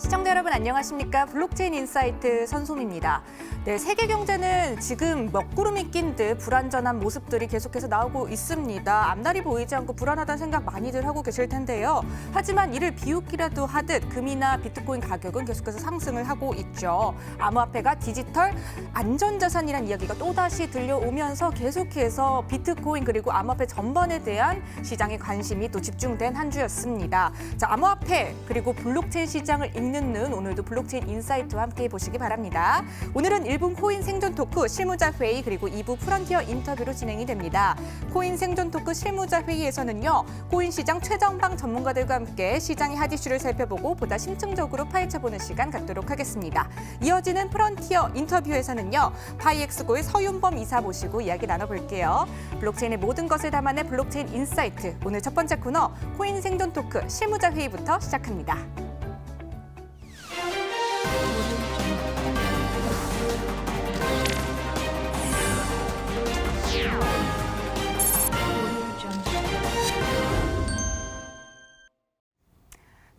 시청자 여러분 안녕하십니까? 블록체인 인사이트 선솜입니다. 네, 세계 경제는 지금 먹구름이 낀 듯 불안전한 모습들이 계속해서 나오고 있습니다. 앞날이 보이지 않고 불안하다는 생각 많이들 하고 계실 텐데요. 하지만 이를 비웃기라도 하듯 금이나 비트코인 가격은 계속해서 상승을 하고 있죠. 암호화폐가 디지털 안전자산이라는 이야기가 또다시 들려오면서 계속해서 비트코인 그리고 암호화폐 전반에 대한 시장의 관심이 또 집중된 한 주였습니다. 자, 암호화폐 그리고 블록체인 시장을 읽는 눈 오늘도 블록체인 인사이트와 함께 보시기 바랍니다. 오늘은 1부 코인 생존 토크 실무자 회의 그리고 2부 프론티어 인터뷰로 진행이 됩니다. 코인 생존 토크 실무자 회의에서는요. 코인 시장 최전방 전문가들과 함께 시장의 핫 이슈를 살펴보고 보다 심층적으로 파헤쳐보는 시간 갖도록 하겠습니다. 이어지는 프론티어 인터뷰에서는요. 파이엑스고의 서윤범 이사 모시고 이야기 나눠볼게요. 블록체인의 모든 것을 담아낸 블록체인 인사이트. 오늘 첫 번째 코너 코인 생존 토크 실무자 회의부터 시작합니다.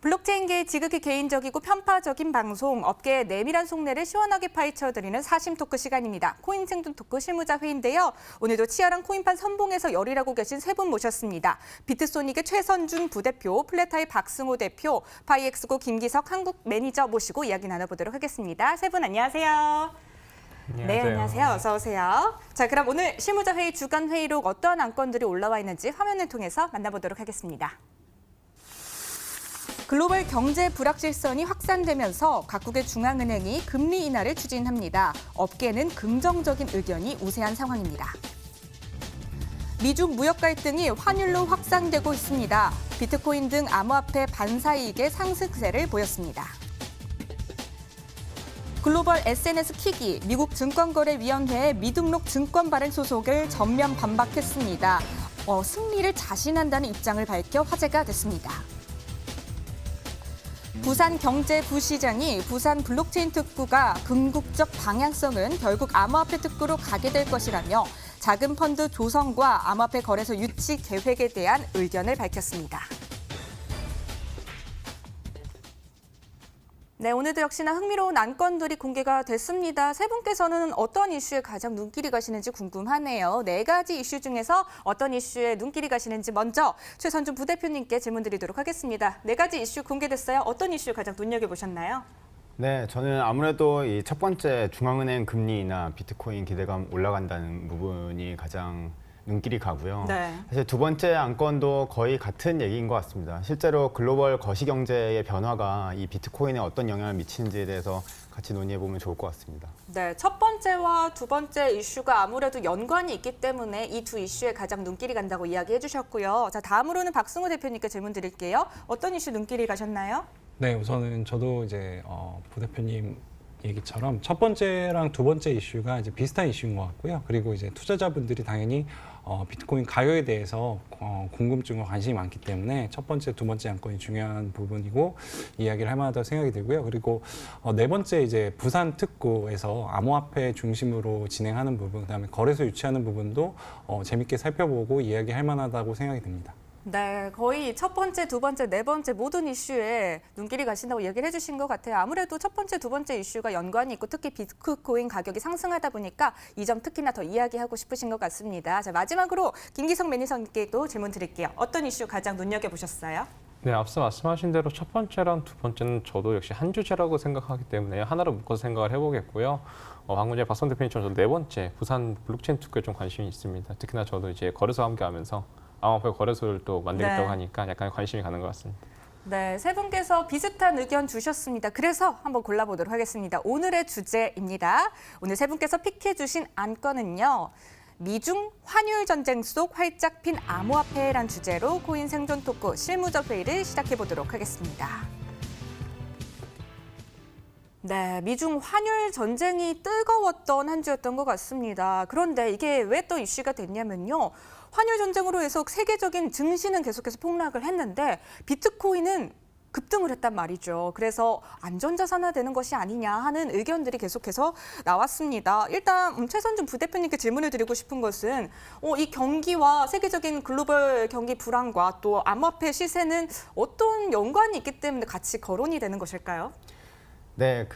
블록체인계의 지극히 개인적이고 편파적인 방송, 업계의 내밀한 속내를 시원하게 파헤쳐드리는 사심 토크 시간입니다. 코인 생존 토크 실무자 회의인데요. 오늘도 치열한 코인판 선봉에서 열일하고 계신 세 분 모셨습니다. 비트소닉의 최선준 부대표, 플레타의 박승호 대표, 파이엑스고 김기석 한국 매니저 모시고 이야기 나눠보도록 하겠습니다. 세 분 안녕하세요. 안녕하세요. 네, 안녕하세요. 어서 오세요. 자, 그럼 오늘 실무자 회의 주간 회의록 어떠한 안건들이 올라와 있는지 화면을 통해서 만나보도록 하겠습니다. 글로벌 경제 불확실성이 확산되면서 각국의 중앙은행이 금리 인하를 추진합니다. 업계는 긍정적인 의견이 우세한 상황입니다. 미중 무역 갈등이 환율로 확산되고 있습니다. 비트코인 등 암호화폐 반사이익의 상승세를 보였습니다. 글로벌 SNS 킥이 미국 증권거래위원회의 미등록 증권 발행 소속을 전면 반박했습니다. 승리를 자신한다는 입장을 밝혀 화제가 됐습니다. 부산경제부시장이 부산 블록체인 특구가 궁극적 방향성은 결국 암호화폐 특구로 가게 될 것이라며 자금 펀드 조성과 암호화폐 거래소 유치 계획에 대한 의견을 밝혔습니다. 네, 오늘도 역시나 흥미로운 안건들이 공개가 됐습니다. 세 분께서는 어떤 이슈에 가장 눈길이 가시는지 궁금하네요. 네 가지 이슈 중에서 어떤 이슈에 눈길이 가시는지 먼저 최선준 부대표님께 질문 드리도록 하겠습니다. 네 가지 이슈 공개됐어요. 어떤 이슈 가장 눈여겨보셨나요? 네, 저는 아무래도 이 첫 번째 중앙은행 금리 인하 비트코인 기대감 올라간다는 부분이 가장 눈길이 가고요. 네. 사실 두 번째 안건도 거의 같은 얘기인 것 같습니다. 실제로 글로벌 거시경제의 변화가 이 비트코인에 어떤 영향을 미치는지에 대해서 같이 논의해보면 좋을 것 같습니다. 네, 첫 번째와 두 번째 이슈가 아무래도 연관이 있기 때문에 이 두 이슈에 가장 눈길이 간다고 이야기해 주셨고요. 자, 다음으로는 박승호 대표님께 질문 드릴게요. 어떤 이슈 눈길이 가셨나요? 네, 우선은 저도 이제 부대표님 얘기처럼 첫 번째랑 두 번째 이슈가 이제 비슷한 이슈인 것 같고요. 그리고 이제 투자자분들이 당연히 비트코인 가격에 대해서 궁금증과 관심이 많기 때문에 첫 번째, 두 번째 안건이 중요한 부분이고 이야기를 할 만하다고 생각이 들고요. 그리고 네 번째 이제 부산 특구에서 암호화폐 중심으로 진행하는 부분, 그다음에 거래소 유치하는 부분도 재밌게 살펴보고 이야기할 만하다고 생각이 듭니다. 네, 거의 첫 번째, 두 번째, 네 번째 모든 이슈에 눈길이 가신다고 얘기를 해주신 것 같아요. 아무래도 첫 번째, 두 번째 이슈가 연관이 있고 특히 비트코인 가격이 상승하다 보니까 이 점 특히나 더 이야기하고 싶으신 것 같습니다. 자, 마지막으로 김기석 매니저님께도 질문 드릴게요. 어떤 이슈 가장 눈여겨보셨어요? 네, 앞서 말씀하신 대로 첫 번째랑 두 번째는 저도 역시 한 주제라고 생각하기 때문에 하나로 묶어서 생각을 해보겠고요. 방금 전에 박성 대표님처럼 네 번째 부산 블록체인 특구에 좀 관심이 있습니다. 특히나 저도 이제 거래소 함께 하면서 암호화폐 거래소를 또 만들겠다고 네. 하니까 약간 관심이 가는 것 같습니다. 네, 세 분께서 비슷한 의견 주셨습니다. 그래서 한번 골라보도록 하겠습니다. 오늘의 주제입니다. 오늘 세 분께서 픽해 주신 안건은요. 미중 환율 전쟁 속 활짝 핀 암호화폐란 주제로 코인 생존 토크 실무적 회의를 시작해 보도록 하겠습니다. 네, 미중 환율 전쟁이 뜨거웠던 한 주였던 것 같습니다. 그런데 이게 왜 또 이슈가 됐냐면요. 환율 전쟁으로 해서 세계적인 증시는 계속해서 폭락을 했는데 비트코인은 급등을 했단 말이죠. 그래서 안전자산화 되는 것이 아니냐 하는 의견들이 계속해서 나왔습니다. 일단 최선준 부대표님께 질문을 드리고 싶은 것은 이 경기와 세계적인 글로벌 경기 불안과 또 암호화폐 시세는 어떤 연관이 있기 때문에 같이 거론이 되는 것일까요? 네,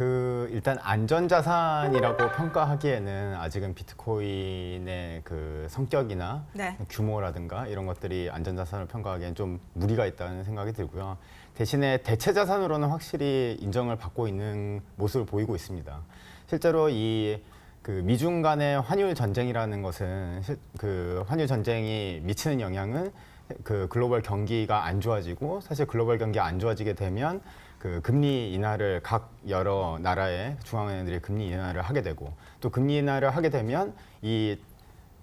일단 안전자산이라고 평가하기에는 아직은 비트코인의 그 성격이나 네. 규모라든가 이런 것들이 안전자산을 평가하기엔 좀 무리가 있다는 생각이 들고요. 대신에 대체자산으로는 확실히 인정을 받고 있는 모습을 보이고 있습니다. 실제로 그 미중 간의 환율 전쟁이라는 것은 그 환율 전쟁이 미치는 영향은 그 글로벌 경기가 안 좋아지고, 사실 글로벌 경기가 안 좋아지게 되면 그 금리 인하를 각 여러 나라의 중앙은행들이 금리 인하를 하게 되고, 또 금리 인하를 하게 되면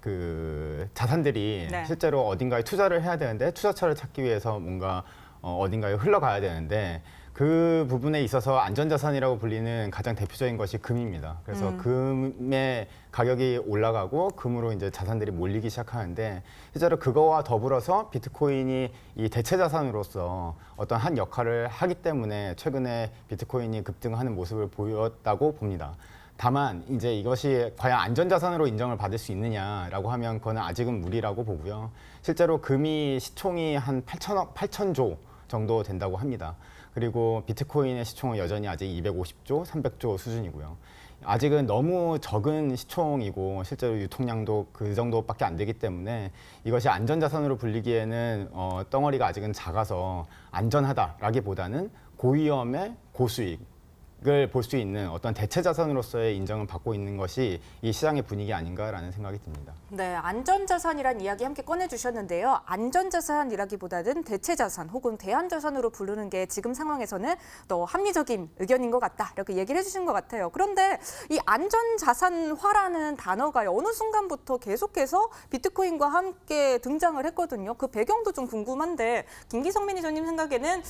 그 자산들이 네. 실제로 어딘가에 투자를 해야 되는데 투자처를 찾기 위해서 뭔가 어딘가에 흘러가야 되는데, 그 부분에 있어서 안전자산이라고 불리는 가장 대표적인 것이 금입니다. 그래서 금의 가격이 올라가고 금으로 이제 자산들이 몰리기 시작하는데, 실제로 그거와 더불어서 비트코인이 이 대체자산으로서 어떤 한 역할을 하기 때문에 최근에 비트코인이 급등하는 모습을 보였다고 봅니다. 다만 이제 이것이 과연 안전자산으로 인정을 받을 수 있느냐라고 하면 그거는 아직은 무리라고 보고요. 실제로 금이 시총이 한 8천조 정도 된다고 합니다. 그리고 비트코인의 시총은 여전히 아직 250조, 300조 수준이고요. 아직은 너무 적은 시총이고 실제로 유통량도 그 정도밖에 안 되기 때문에 이것이 안전자산으로 불리기에는 덩어리가 아직은 작아서 안전하다라기보다는 고위험의 고수익 을 볼 수 있는 어떤 대체 자산으로서의 인정을 받고 있는 것이 이 시장의 분위기 아닌가라는 생각이 듭니다. 네, 안전자산이란 이야기 함께 꺼내주셨는데요. 안전자산이라기보다는 대체자산 혹은 대안자산으로 부르는 게 지금 상황에서는 더 합리적인 의견인 것 같다, 이렇게 얘기를 해주신 것 같아요. 그런데 이 안전자산화라는 단어가 어느 순간부터 계속해서 비트코인과 함께 등장을 했거든요. 그 배경도 좀 궁금한데, 김기성 매니저님 생각에는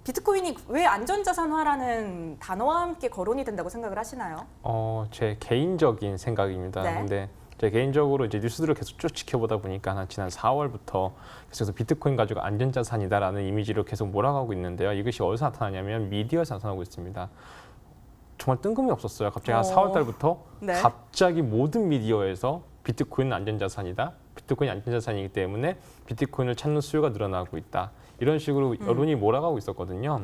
비트코인이 왜 안전자산화라는 단어와 함께 거론이 된다고 생각을 하시나요? 제 개인적인 생각입니다. 네. 근데 제 개인적으로 이제 뉴스들을 계속 쭉 지켜보다 보니까 지난 4월부터 계속해서 비트코인 가지고 안전자산이다라는 이미지로 계속 몰아가고 있는데요. 이것이 어디서 나타나냐면 미디어에서 나타나고 있습니다. 정말 뜬금이 없었어요. 갑자기 한 4월 달부터 네. 갑자기 모든 미디어에서 비트코인은 안전자산이다. 비트코인이 안전자산이기 때문에 비트코인을 찾는 수요가 늘어나고 있다. 이런 식으로 여론이 몰아가고 있었거든요.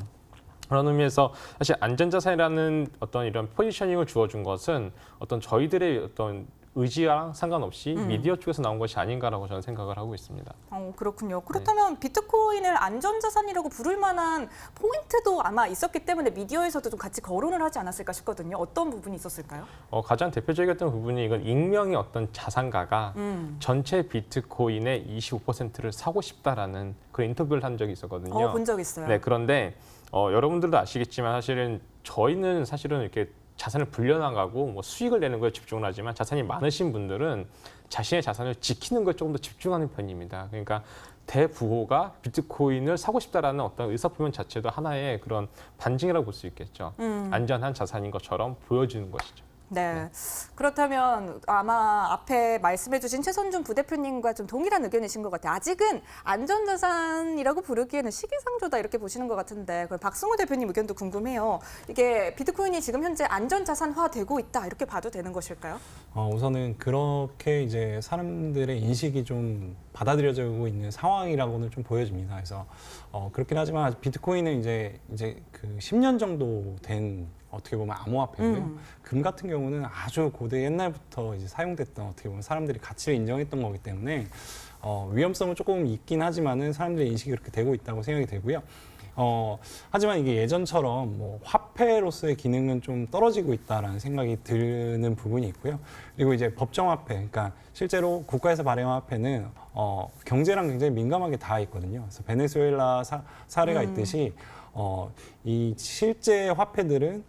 그런 의미에서 사실 안전자산이라는 어떤 이런 포지셔닝을 주어준 것은 어떤 저희들의 어떤 의지와 상관없이 미디어 쪽에서 나온 것이 아닌가라고 저는 생각을 하고 있습니다. 그렇군요. 그렇다면 비트코인을 안전자산이라고 부를 만한 포인트도 아마 있었기 때문에 미디어에서도 좀 같이 거론을 하지 않았을까 싶거든요. 어떤 부분이 있었을까요? 가장 대표적이었던 부분이 이건 익명의 어떤 자산가가 전체 비트코인의 25%를 사고 싶다라는 그런 인터뷰를 한 적이 있었거든요. 본 적 있어요. 네, 그런데 여러분들도 아시겠지만 사실은 저희는 사실은 이렇게 자산을 불려나가고 뭐 수익을 내는 거에 집중을 하지만 자산이 많으신 분들은 자신의 자산을 지키는 거에 조금 더 집중하는 편입니다. 그러니까 대부호가 비트코인을 사고 싶다라는 어떤 의사표현 자체도 하나의 그런 반증이라고 볼 수 있겠죠. 안전한 자산인 것처럼 보여주는 것이죠. 네. 그렇다면 아마 앞에 말씀해주신 최선준 부대표님과 좀 동일한 의견이신 것 같아요. 아직은 안전자산이라고 부르기에는 시기상조다, 이렇게 보시는 것 같은데, 그럼 박승호 대표님 의견도 궁금해요. 이게 비트코인이 지금 현재 안전자산화되고 있다, 이렇게 봐도 되는 것일까요? 우선은 그렇게 이제 사람들의 인식이 좀 받아들여지고 있는 상황이라고는 좀 보여집니다. 그래서 그렇긴 하지만 비트코인은 이제 그 10년 정도 된 어떻게 보면 암호화폐고요. 금 같은 경우는 아주 고대 옛날부터 이제 사용됐던, 어떻게 보면 사람들이 가치를 인정했던 거기 때문에 위험성은 조금 있긴 하지만은 사람들의 인식이 그렇게 되고 있다고 생각이 되고요. 하지만 이게 예전처럼 뭐 화폐로서의 기능은 좀 떨어지고 있다라는 생각이 드는 부분이 있고요. 그리고 이제 법정화폐, 그러니까 실제로 국가에서 발행한 화폐는 경제랑 굉장히 민감하게 닿아 있거든요. 그래서 베네수엘라 사례가 있듯이 이 실제 화폐들은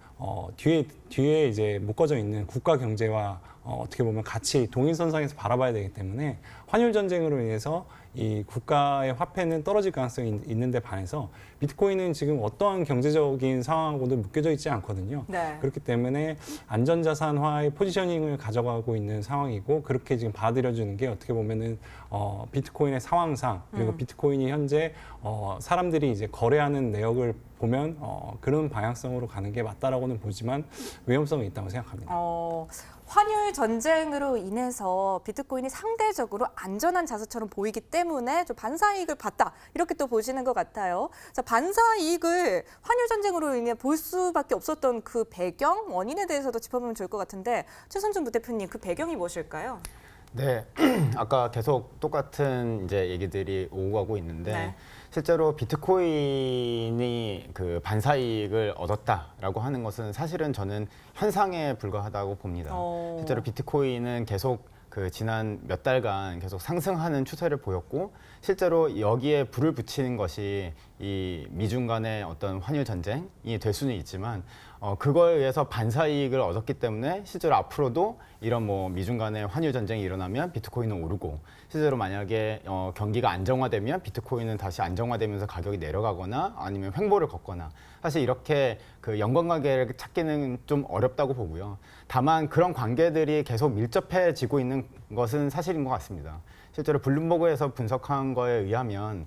뒤에 이제 묶어져 있는 국가 경제와 어떻게 보면 같이 동일선상에서 바라봐야 되기 때문에 환율 전쟁으로 인해서 이 국가의 화폐는 떨어질 가능성이 있는데 반해서 비트코인은 지금 어떠한 경제적인 상황하고도 묶여져 있지 않거든요. 네. 그렇기 때문에 안전자산화의 포지셔닝을 가져가고 있는 상황이고, 그렇게 지금 받아들여주는 게 어떻게 보면은 비트코인의 상황상, 그리고 비트코인이 현재 사람들이 이제 거래하는 내역을 보면 그런 방향성으로 가는 게 맞다라고는 보지만 위험성이 있다고 생각합니다. 환율 전쟁으로 인해서 비트코인이 상대적으로 안전한 자산처럼 보이기 때문에 좀 반사 이익을 봤다. 이렇게 또 보시는 것 같아요. 자, 반사 이익을 환율 전쟁으로 인해 볼 수밖에 없었던 그 배경, 원인에 대해서도 짚어보면 좋을 것 같은데 최선준 부대표님 그 배경이 무엇일까요? 네, 아까 계속 똑같은 이제 얘기들이 오고 가고 있는데 네. 실제로 비트코인이 그 반사이익을 얻었다라고 하는 것은 사실은 저는 현상에 불과하다고 봅니다. 실제로 비트코인은 계속 그 지난 몇 달간 계속 상승하는 추세를 보였고 실제로 여기에 불을 붙이는 것이 이 미중 간의 어떤 환율 전쟁이 될 수는 있지만 그거에 의해서 반사이익을 얻었기 때문에 실제로 앞으로도 이런 뭐 미중 간의 환율 전쟁이 일어나면 비트코인은 오르고 실제로 만약에 경기가 안정화되면 비트코인은 다시 안정화되면서 가격이 내려가거나 아니면 횡보를 걷거나 사실 이렇게 그 연관관계를 찾기는 좀 어렵다고 보고요. 다만 그런 관계들이 계속 밀접해지고 있는 것은 사실인 것 같습니다. 실제로 블룸버그에서 분석한 거에 의하면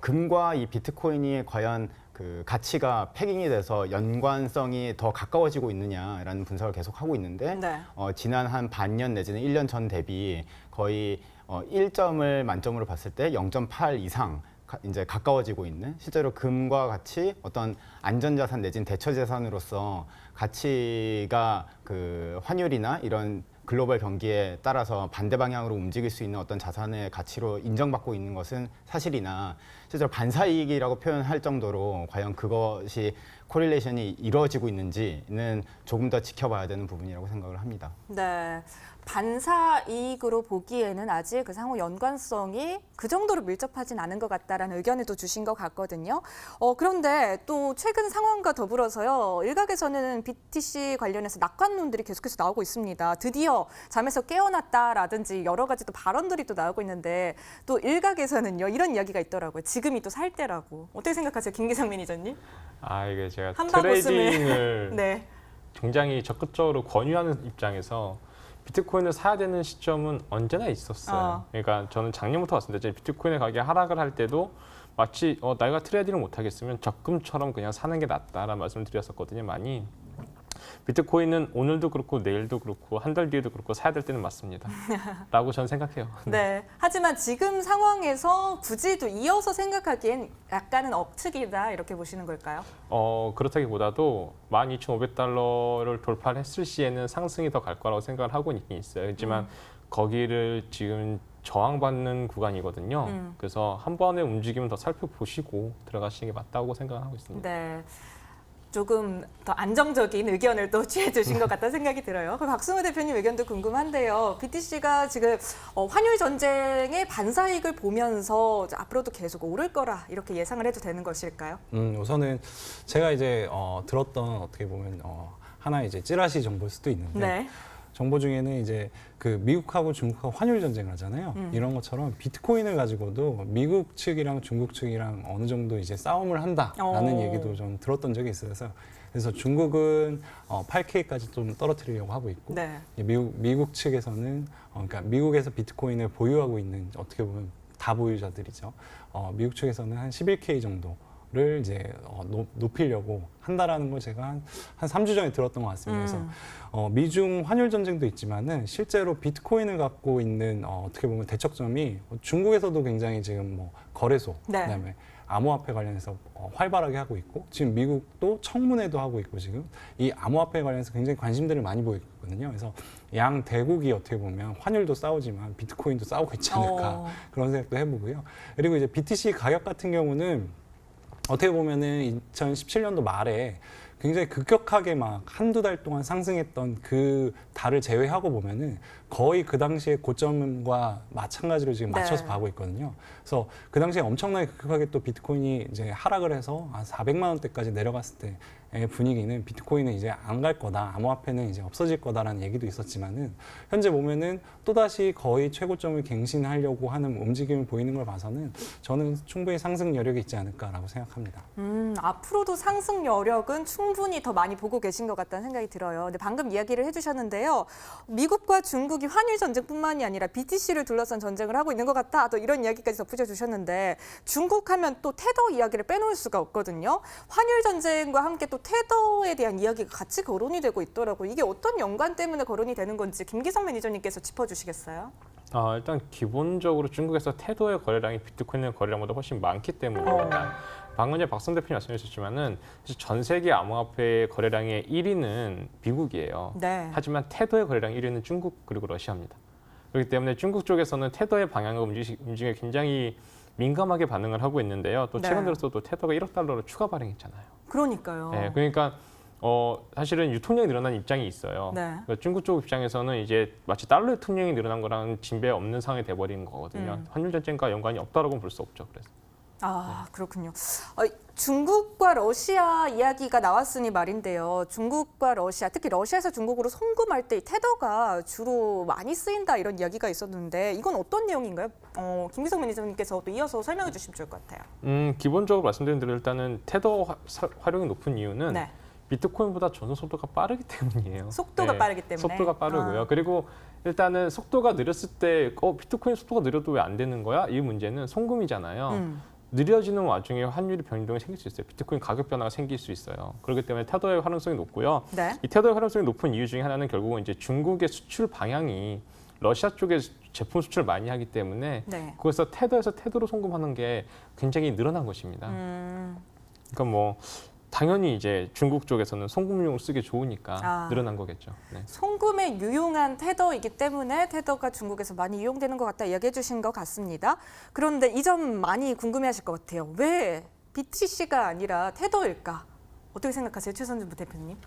금과 이 비트코인이 과연 그 가치가 패깅이 돼서 연관성이 더 가까워지고 있느냐라는 분석을 계속 하고 있는데 네. 지난 한 반년 내지는 1년 전 대비 거의 1점을 만점으로 봤을 때 0.8 이상 이제 가까워지고 있는 실제로 금과 같이 어떤 안전자산 내지는 대처자산으로서 가치가 그 환율이나 이런 글로벌 경기에 따라서 반대 방향으로 움직일 수 있는 어떤 자산의 가치로 인정받고 있는 것은 사실이나 실제로 반사이익이라고 표현할 정도로 과연 그것이 코릴레이션이 이루어지고 있는지는 조금 더 지켜봐야 되는 부분이라고 생각을 합니다. 네. 반사 이익으로 보기에는 아직 그 상호 연관성이 그 정도로 밀접하진 않은 것 같다라는 의견을 또 주신 것 같거든요. 그런데 또 최근 상황과 더불어서요. 일각에서는 BTC 관련해서 낙관론들이 계속해서 나오고 있습니다. 드디어 잠에서 깨어났다라든지 여러 가지 또 발언들이 또 나오고 있는데 또 일각에서는요. 이런 이야기가 있더라고요. 지금이 또 살 때라고. 어떻게 생각하세요? 김기상 매니저님? 이게 제가 한방 웃음을. 트레이딩을 네. 굉장히 적극적으로 권유하는 입장에서 비트코인을 사야 되는 시점은 언제나 있었어요. 그러니까 저는 작년부터 봤습니다. 비트코인의 가격이 하락을 할 때도 마치 내가 트레이딩을 못하겠으면 적금처럼 그냥 사는 게 낫다라는 말씀을 드렸었거든요. 많이. 비트코인은 오늘도 그렇고 내일도 그렇고 한 달 뒤에도 그렇고 사야 될 때는 맞습니다. 라고 저는 생각해요. 네. 하지만 지금 상황에서 굳이 또 이어서 생각하기엔 약간은 억측이다 이렇게 보시는 걸까요? 그렇다기보다도 12,500달러를 돌파를 했을 시에는 상승이 더 갈 거라고 생각을 하고 있긴 있어요. 하지만 거기를 지금 저항받는 구간이거든요. 그래서 한 번의 움직임은 더 살펴보시고 들어가시는 게 맞다고 생각을 하고 있습니다. 네. 조금 더 안정적인 의견을 또 취해 주신 것 같다는 생각이 들어요. 그럼 박승우 대표님 의견도 궁금한데요. BTC가 지금 환율 전쟁의 반사이익을 보면서 앞으로도 계속 오를 거라 이렇게 예상을 해도 되는 것일까요? 우선은 제가 이제 들었던 어떻게 보면 하나의 이제 찌라시 정보일 수도 있는데 네. 정보 중에는 이제 그 미국하고 중국하고 환율 전쟁을 하잖아요. 이런 것처럼 비트코인을 가지고도 미국 측이랑 중국 측이랑 어느 정도 이제 싸움을 한다라는 얘기도 좀 들었던 적이 있어서 그래서 중국은 8K까지 좀 떨어뜨리려고 하고 있고 네. 미국 측에서는 그러니까 미국에서 비트코인을 보유하고 있는 어떻게 보면 다보유자들이죠. 미국 측에서는 한 11K 정도. 를 이제 높이려고 한다라는 걸 제가 한 3주 전에 들었던 것 같습니다. 그래서 미중 환율 전쟁도 있지만은 실제로 비트코인을 갖고 있는 어떻게 보면 대척점이 중국에서도 굉장히 지금 뭐 거래소 네. 그다음에 암호화폐 관련해서 활발하게 하고 있고 지금 미국도 청문회도 하고 있고 지금 이 암호화폐 관련해서 굉장히 관심들을 많이 보이고 있거든요. 그래서 양 대국이 어떻게 보면 환율도 싸우지만 비트코인도 싸우고 있지 않을까 그런 생각도 해보고요. 그리고 이제 BTC 가격 같은 경우는 어떻게 보면은 2017년도 말에 굉장히 급격하게 막 한두 달 동안 상승했던 그 달을 제외하고 보면은 거의 그 당시에 고점과 마찬가지로 지금 맞춰서 네. 가고 있거든요. 그래서 그 당시에 엄청나게 급격하게 또 비트코인이 이제 하락을 해서 한 400만 원대까지 내려갔을 때의 분위기는 비트코인은 이제 안 갈 거다, 암호화폐는 이제 없어질 거다라는 얘기도 있었지만은 현재 보면은 또다시 거의 최고점을 갱신하려고 하는 움직임을 보이는 걸 봐서는 저는 충분히 상승 여력이 있지 않을까라고 생각합니다. 앞으로도 상승 여력은 충분히 더 많이 보고 계신 것 같다는 생각이 들어요. 근데 방금 이야기를 해주셨는데요. 미국과 중국이 중국이 환율 전쟁뿐만이 아니라 BTC를 둘러싼 전쟁을 하고 있는 것 같다. 또 이런 이야기까지 덧붙여 주셨는데 중국 하면 또 테더 이야기를 빼놓을 수가 없거든요. 환율 전쟁과 함께 또 테더에 대한 이야기가 같이 거론이 되고 있더라고요. 이게 어떤 연관 때문에 거론이 되는 건지 김기성 매니저님께서 짚어주시겠어요? 일단 기본적으로 중국에서 테더의 거래량이 비트코인의 거래량보다 훨씬 많기 때문입니다. 방금 전에 박성 대표님 말씀하셨지만은 전 세계 암호화폐 거래량의 1위는 미국이에요. 네. 하지만 테더의 거래량 1위는 중국 그리고 러시아입니다. 그렇기 때문에 중국 쪽에서는 테더의 방향과 움직임에 굉장히 민감하게 반응을 하고 있는데요. 또 최근 네. 들어서도 테더가 1억 달러로 추가 발행했잖아요. 그러니까요. 네, 그러니까 사실은 유통량이 늘어난 입장이 있어요. 네. 그러니까 중국 쪽 입장에서는 이제 마치 달러 유통량이 늘어난 거랑 진배 없는 상황이 돼버린 거거든요. 환율 전쟁과 연관이 없다라고는 볼 수 없죠. 그래서. 그렇군요. 중국과 러시아 이야기가 나왔으니 말인데요. 중국과 러시아, 특히 러시아에서 중국으로 송금할 때 이 테더가 주로 많이 쓰인다 이런 이야기가 있었는데 이건 어떤 내용인가요? 김기성 매니저님께서 또 이어서 설명해 주시면 좋을 것 같아요. 기본적으로 말씀드린 대로 일단은 테더 활용이 높은 이유는 네. 비트코인보다 전송 속도가 빠르기 때문이에요. 속도가 빠르기 때문에. 속도가 빠르고요. 그리고 일단은 속도가 느렸을 때 비트코인 속도가 느려도 왜 안 되는 거야? 이 문제는 송금이잖아요. 느려지는 와중에 환율이 변동이 생길 수 있어요. 비트코인 가격 변화가 생길 수 있어요. 그렇기 때문에 테더의 활용성이 높고요. 네. 이 테더의 활용성이 높은 이유 중에 하나는 결국은 이제 중국의 수출 방향이 러시아 쪽에 제품 수출을 많이 하기 때문에 네. 그래서 테더에서 테더로 송금하는 게 굉장히 늘어난 것입니다. 그러니까 뭐 당연히 이제 중국 쪽에서는 송금용으로 쓰기 좋으니까 늘어난 거겠죠. 네. 송금에 유용한 테더이기 때문에 테더가 중국에서 많이 이용되는 것 같다 이야기해 주신 것 같습니다. 그런데 이 점 많이 궁금해하실 것 같아요. 왜 BTC가 아니라 테더일까? 어떻게 생각하세요, 최선준 부대표님?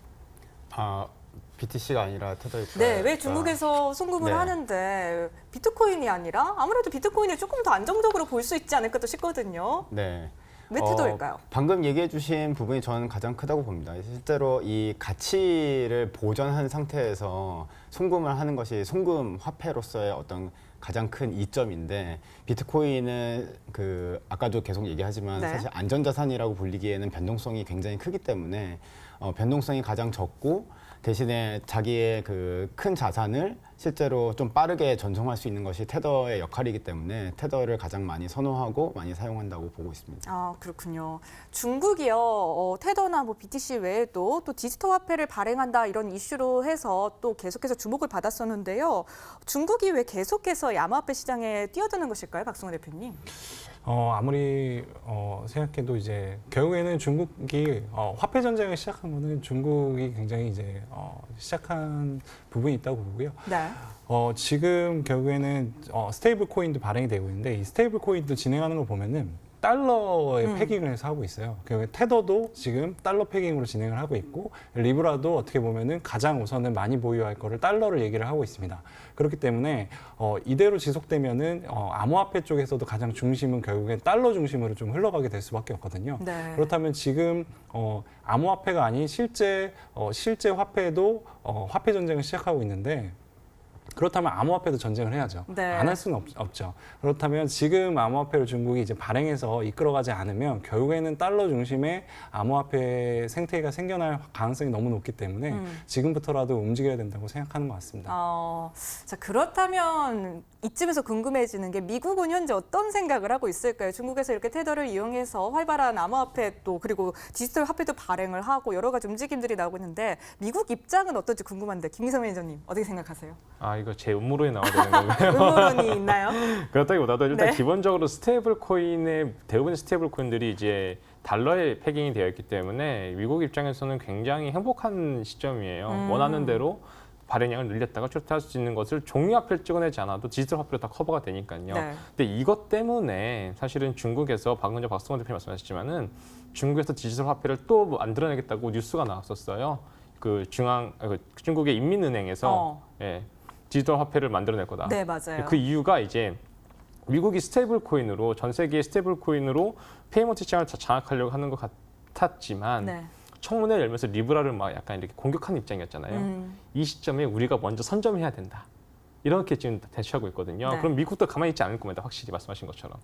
BTC가 아니라 테더일까? 네, 왜 중국에서 송금을 네. 하는데 비트코인이 아니라 아무래도 비트코인을 조금 더 안정적으로 볼 수 있지 않을까 또 싶거든요. 네. 왜 테더일까요? 방금 얘기해 주신 부분이 저는 가장 크다고 봅니다. 실제로 이 가치를 보존한 상태에서 송금을 하는 것이 송금 화폐로서의 어떤 가장 큰 이점인데 비트코인은 아까도 계속 얘기하지만 네. 사실 안전자산이라고 불리기에는 변동성이 굉장히 크기 때문에 변동성이 가장 적고 대신에 자기의 큰 자산을 실제로 좀 빠르게 전송할 수 있는 것이 테더의 역할이기 때문에 테더를 가장 많이 선호하고 많이 사용한다고 보고 있습니다. 그렇군요. 중국이요, 테더나 BTC 외에도 또 디지털 화폐를 발행한다 이런 이슈로 해서 또 계속해서 주목을 받았었는데요. 중국이 왜 계속해서 암호화폐 시장에 뛰어드는 것일까요, 박승호 대표님? 아무리 생각해도 이제 결국에는 중국이 화폐 전쟁을 시작한 거는 중국이 굉장히 이제 시작한 부분이 있다고 보고요. 네. 지금 결국에는 스테이블 코인도 발행이 되고 있는데 이 스테이블 코인도 진행하는 걸 보면은 달러에 패깅을 해서 하고 있어요. 결국에 테더도 지금 달러 패깅으로 진행을 하고 있고 리브라도 어떻게 보면은 가장 우선은 많이 보유할 거를 달러를 얘기를 하고 있습니다. 그렇기 때문에 이대로 지속되면은 암호화폐 쪽에서도 가장 중심은 결국엔 달러 중심으로 좀 흘러가게 될 수밖에 없거든요. 네. 그렇다면 지금 암호화폐가 아닌 실제 화폐도 화폐 전쟁을 시작하고 있는데 그렇다면 암호화폐도 전쟁을 해야죠. 네. 안 할 수는 없죠. 그렇다면 지금 암호화폐를 중국이 이제 발행해서 이끌어가지 않으면 결국에는 달러 중심의 암호화폐 생태계가 생겨날 가능성이 너무 높기 때문에 지금부터라도 움직여야 된다고 생각하는 것 같습니다. 자, 그렇다면 이쯤에서 궁금해지는 게 미국은 현재 어떤 생각을 하고 있을까요? 중국에서 이렇게 테더를 이용해서 활발한 암호화폐 또 그리고 디지털 화폐도 발행을 하고 여러 가지 움직임들이 나오고 있는데 미국 입장은 어떨지 궁금한데 김기성 매니저님 어떻게 생각하세요? 이거 제 음모론에 나와야 되는 건가요? 음모론이 있나요? 그렇다기보다도 일단 네. 기본적으로 스테이블 코인의 대부분의 스테이블 코인들이 이제 달러에 패깅이 되어 있기 때문에 미국 입장에서는 굉장히 행복한 시점이에요. 원하는 대로 발행량을 늘렸다가 출퇴할 수 있는 것을 종이화폐를 찍어내지 않아도 디지털 화폐로 다 커버가 되니까요. 네. 근데 이것 때문에 사실은 중국에서 방금 전 박성원 대표님 말씀하셨지만은 중국에서 디지털 화폐를 또 만들어내겠다고 뉴스가 나왔었어요. 중국의 인민은행에서 디지털 화폐를 만들어낼 거다. 네, 맞아요. 그 이유가 이제 미국이 스테이블 코인으로 전 세계의 스테이블 코인으로 페이먼트 시장을 장악하려고 하는 것 같았지만 네. 청문회를 열면서 리브라를 막 약간 이렇게 공격하는 입장이었잖아요. 이 시점에 우리가 먼저 선점해야 된다. 이렇게 지금 대처하고 있거든요. 네. 그럼 미국도 가만히 있지 않을 겁니다. 확실히 말씀하신 것처럼.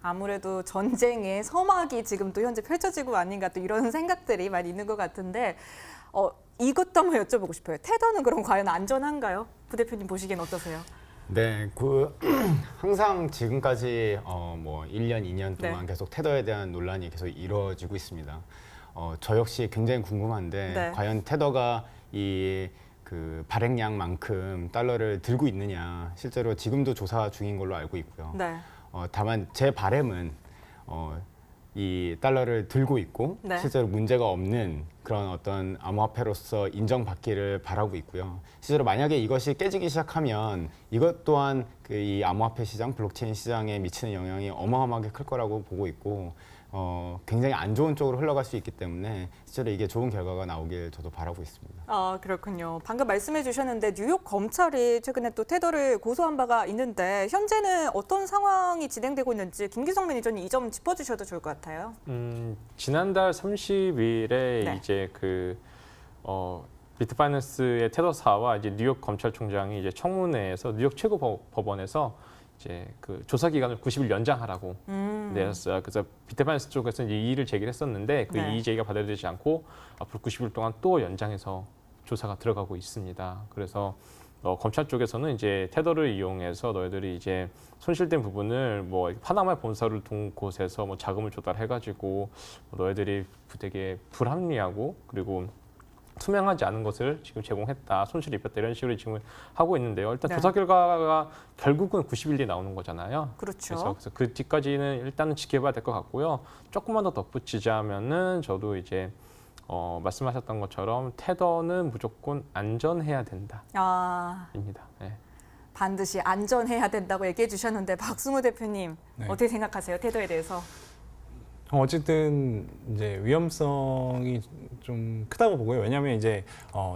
아무래도 전쟁의 서막이 지금 또 현재 펼쳐지고 아닌가 또 이런 생각들이 많이 있는 것 같은데 이것도 한번 여쭤보고 싶어요. 테더는 그럼 과연 안전한가요? 부대표님 보시기엔 어떠세요? 네, 항상 지금까지 뭐 1년, 2년 동안 네. 계속 테더에 대한 논란이 계속 이루어지고 있습니다. 저 역시 굉장히 궁금한데 네. 과연 테더가 그 발행량만큼 달러를 들고 있느냐 실제로 지금도 조사 중인 걸로 알고 있고요. 네. 다만 제 바람은 이 달러를 들고 있고 네. 실제로 문제가 없는 그런 어떤 암호화폐로서 인정받기를 바라고 있고요. 실제로 만약에 이것이 깨지기 시작하면 이것 또한 이 암호화폐 시장, 블록체인 시장에 미치는 영향이 어마어마하게 클 거라고 보고 있고 굉장히 안 좋은 쪽으로 흘러갈 수 있기 때문에 실제로 이게 좋은 결과가 나오길 저도 바라고 있습니다. 그렇군요. 방금 말씀해 주셨는데 뉴욕 검찰이 최근에 또 테더를 고소한 바가 있는데 현재는 어떤 상황이 진행되고 있는지 김기성 매니저님 이 점 짚어주셔도 좋을 것 같아요. 지난달 30일에 네. 이제 비트파이낸스의 테더사와 이제 뉴욕 검찰총장이 이제 청문회에서 뉴욕 최고 법원에서 이제 그 조사 기간을 90일 연장하라고 내었어요. 그래서 비트파이낸스 쪽에서 이제 이의를 제기를 했었는데 그 네. 이의 제기가 받아들이지 않고 앞으로 90일 동안 또 연장해서 조사가 들어가고 있습니다. 그래서 검찰 쪽에서는 이제 테더를 이용해서 너희들이 이제 손실된 부분을 뭐 파나마 본사를 둔 곳에서 뭐 자금을 조달해가지고 너희들이 되게 불합리하고 그리고 투명하지 않은 것을 지금 제공했다, 손실을 입혔다 이런 식으로 지금 하고 있는데요. 일단 네. 조사 결과가 결국은 90일 뒤에 나오는 거잖아요. 그렇죠. 그래서 그 뒤까지는 일단은 지켜봐야 될 것 같고요. 조금만 더 덧붙이자면은 저도 이제 말씀하셨던 것처럼 테더는 무조건 안전해야 된다입니다. 네. 반드시 안전해야 된다고 얘기해 주셨는데 박승우 대표님 네. 어떻게 생각하세요? 테더에 대해서? 어쨌든 이제 위험성이 좀 크다고 보고요. 왜냐하면 이제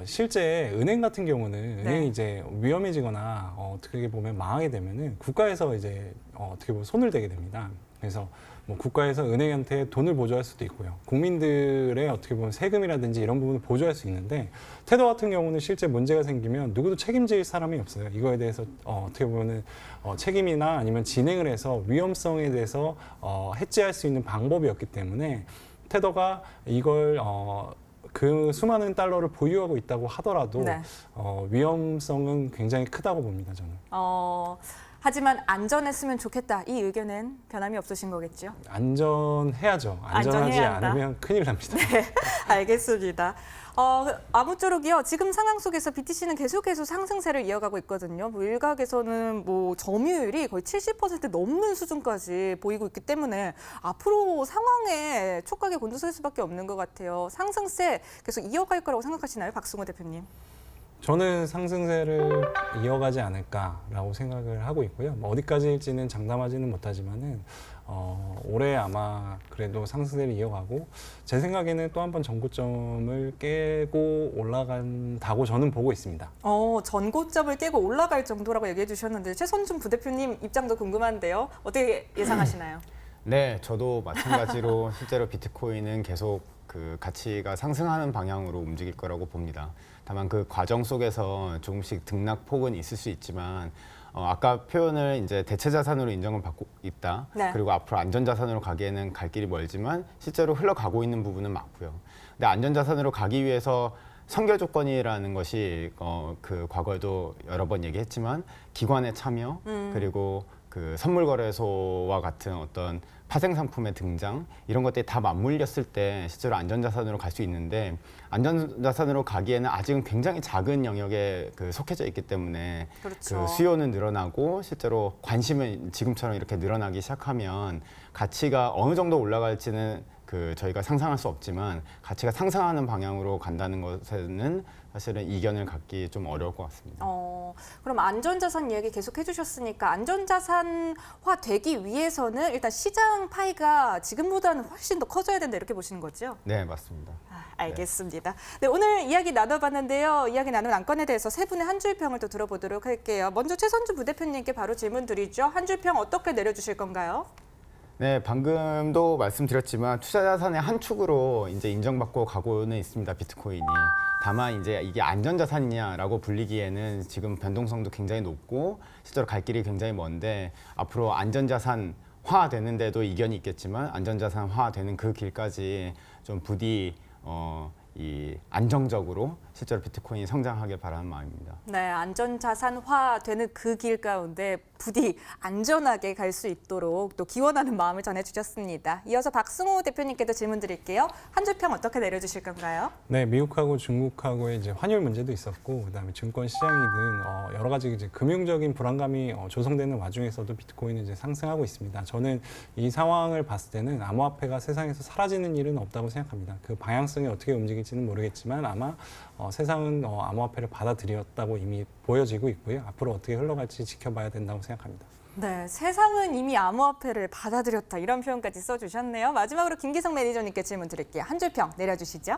실제 은행 같은 경우는 은행이 이제 위험해지거나 어떻게 보면 망하게 되면은 국가에서 이제 어떻게 보면 손을 대게 됩니다. 그래서 뭐 국가에서 은행한테 돈을 보조할 수도 있고요. 국민들의 어떻게 보면 세금이라든지 이런 부분을 보조할 수 있는데 테더 같은 경우는 실제 문제가 생기면 누구도 책임질 사람이 없어요. 이거에 대해서 어떻게 보면은 책임이나 아니면 진행을 해서 위험성에 대해서 해지할 수 있는 방법이 없기 때문에 테더가 이걸 그 수많은 달러를 보유하고 있다고 하더라도 네. 위험성은 굉장히 크다고 봅니다, 저는. 하지만 안전했으면 좋겠다. 이 의견은 변함이 없으신 거겠죠? 안전해야죠. 안전하지 안전해야 한다. 않으면 큰일 납니다. 알겠습니다. 아무쪼록이요. 지금 상황 속에서 BTC는 계속해서 상승세를 이어가고 있거든요. 뭐 일각에서는 뭐 점유율이 거의 70% 넘는 수준까지 보이고 있기 때문에 앞으로 상황에 촉각이 곤두설 수밖에 없는 것 같아요. 상승세 계속 이어갈 거라고 생각하시나요, 박승호 대표님? 저는 상승세를 이어가지 않을까라고 생각을 하고 있고요. 뭐 어디까지일지는 장담하지는 못하지만은 올해 아마 그래도 상승세를 이어가고 제 생각에는 또 한 번 전고점을 깨고 올라간다고 저는 보고 있습니다. 전고점을 깨고 올라갈 정도라고 얘기해 주셨는데 최선준 부대표님 입장도 궁금한데요. 어떻게 예상하시나요? 네, 저도 마찬가지로 실제로 비트코인은 계속 그 가치가 상승하는 방향으로 움직일 거라고 봅니다. 다만 그 과정 속에서 조금씩 등락폭은 있을 수 있지만 아까 표현을 이제 대체 자산으로 인정을 받고 있다. 네. 그리고 앞으로 안전 자산으로 가기에는 갈 길이 멀지만 실제로 흘러가고 있는 부분은 맞고요. 근데 안전 자산으로 가기 위해서 선결 조건이라는 것이 그 과거에도 여러 번 얘기했지만 기관의 참여 그리고 그 선물거래소와 같은 어떤 파생 상품의 등장 이런 것들이 다 맞물렸을 때 실제로 안전자산으로 갈 수 있는데 안전자산으로 가기에는 아직은 굉장히 작은 영역에 속해져 있기 때문에 그렇죠. 그 수요는 늘어나고 실제로 관심은 지금처럼 이렇게 늘어나기 시작하면 가치가 어느 정도 올라갈지는 저희가 상상할 수 없지만 가치가 상승하는 방향으로 간다는 것에는 사실은 이견을 갖기 좀 어려울 것 같습니다. 그럼 안전자산 얘기 계속 해주셨으니까 안전자산화 되기 위해서는 일단 시장 파이가 지금보다는 훨씬 더 커져야 된다 이렇게 보시는 거죠? 네, 맞습니다. 알겠습니다. 네, 오늘 이야기 나눠봤는데요. 이야기 나눈 안건에 대해서 세 분의 한 줄 평을 또 들어보도록 할게요. 먼저 최선준 부대표님께 바로 질문 드리죠. 한 줄 평 어떻게 내려주실 건가요? 네, 방금도 말씀드렸지만 투자 자산의 한 축으로 이제 인정받고 가고는 있습니다, 비트코인이. 다만 이제 이게 안전자산이냐라고 불리기에는 지금 변동성도 굉장히 높고 실제로 갈 길이 굉장히 먼데 앞으로 안전자산화 되는데도 이견이 있겠지만 안전자산화 되는 그 길까지 좀 부디 이 안정적으로 실제로 비트코인이 성장하길 바라는 마음입니다. 네, 안전자산화 되는 그 길 가운데 부디 안전하게 갈 수 있도록 또 기원하는 마음을 전해주셨습니다. 이어서 박승호 대표님께도 질문 드릴게요. 한 줄 평 어떻게 내려주실 건가요? 네, 미국하고 중국하고의 이제 환율 문제도 있었고, 그다음에 증권 시장이든 여러 가지 이제 금융적인 불안감이 조성되는 와중에서도 비트코인은 이제 상승하고 있습니다. 저는 이 상황을 봤을 때는 암호화폐가 세상에서 사라지는 일은 없다고 생각합니다. 그 방향성이 어떻게 움직일지는 모르겠지만 아마 세상은 암호화폐를 받아들였다고 이미 보여지고 있고요. 앞으로 어떻게 흘러갈지 지켜봐야 된다고 생각합니다. 네, 세상은 이미 암호화폐를 받아들였다 이런 표현까지 써주셨네요. 마지막으로 김기성 매니저님께 질문 드릴게요. 한 줄 평 내려주시죠.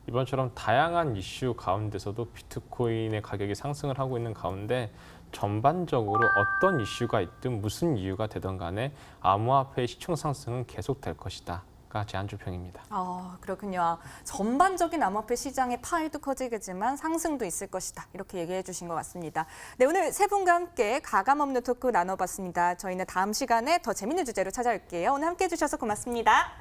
이번처럼 다양한 이슈 가운데서도 비트코인의 가격이 상승을 하고 있는 가운데 전반적으로 어떤 이슈가 있든 무슨 이유가 되든 간에 암호화폐의 시총 상승은 계속될 것이다. 가 제 한 줄 평입니다. 그렇군요. 전반적인 암호화폐 시장의 파이도 커지겠지만 상승도 있을 것이다. 이렇게 얘기해 주신 것 같습니다. 네, 오늘 세 분과 함께 가감 없는 토크 나눠봤습니다. 저희는 다음 시간에 더 재밌는 주제로 찾아올게요. 오늘 함께 해주셔서 고맙습니다.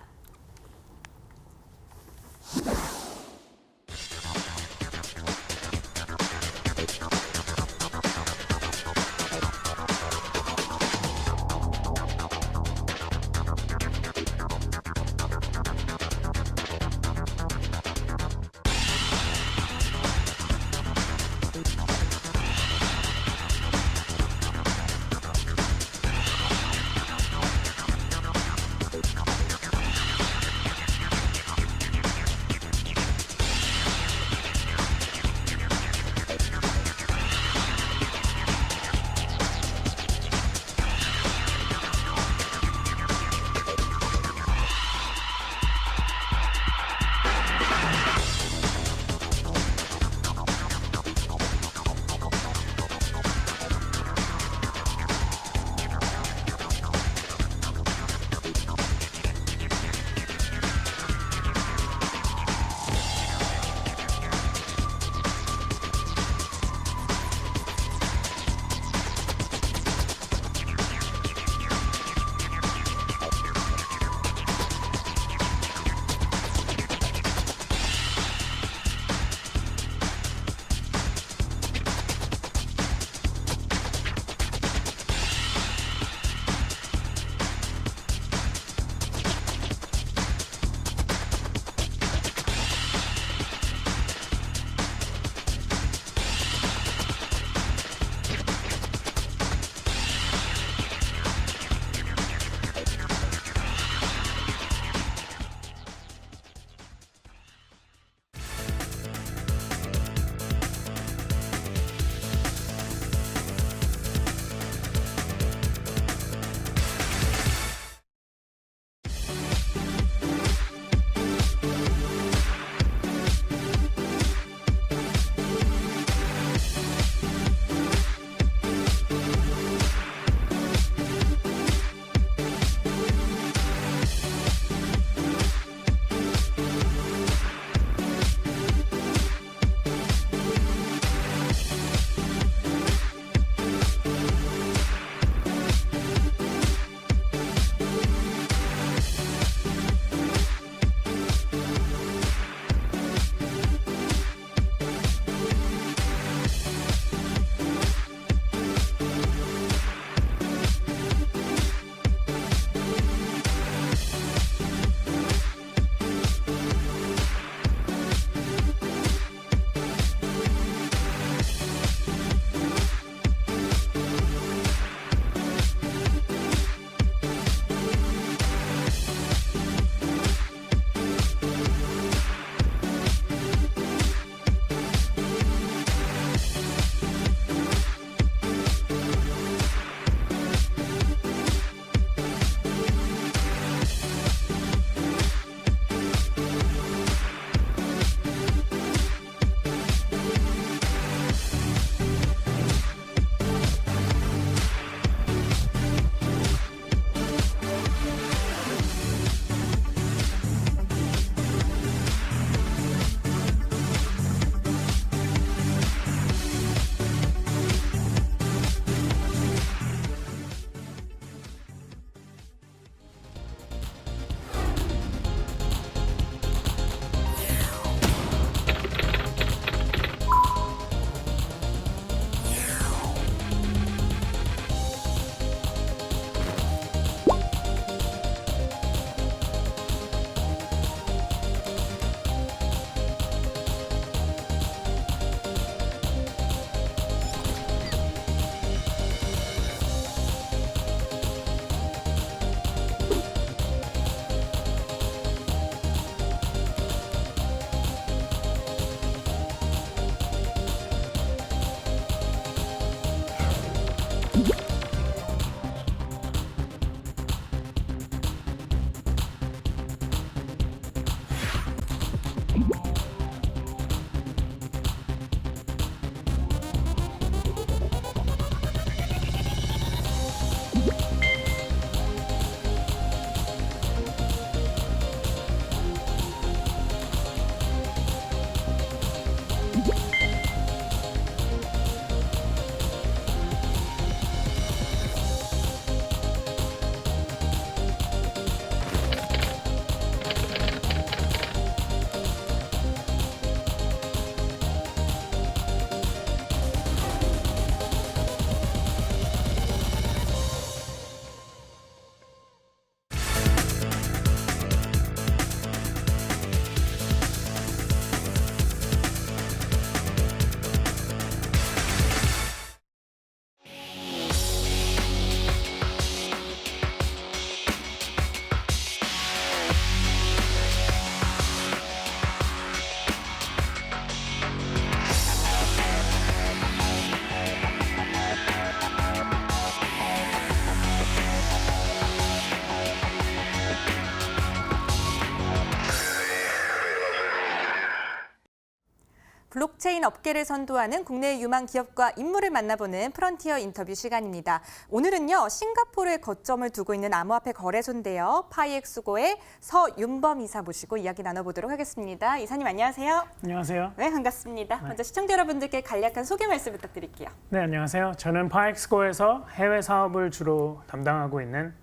블록체인 업계를 선도하는 국내 유망 기업과 인물을 만나보는 프런티어 인터뷰 시간입니다. 오늘은요, 싱가포르에 거점을 두고 있는 암호화폐 거래소인데요. 파이엑스고의 서윤범 이사 모시고 이야기 나눠보도록 하겠습니다. 이사님 안녕하세요. 안녕하세요. 네, 반갑습니다. 먼저 시청자 여러분들께 간략한 소개 말씀 부탁드릴게요. 네, 안녕하세요. 저는 파엑스고에서 해외 사업을 주로 담당하고 있는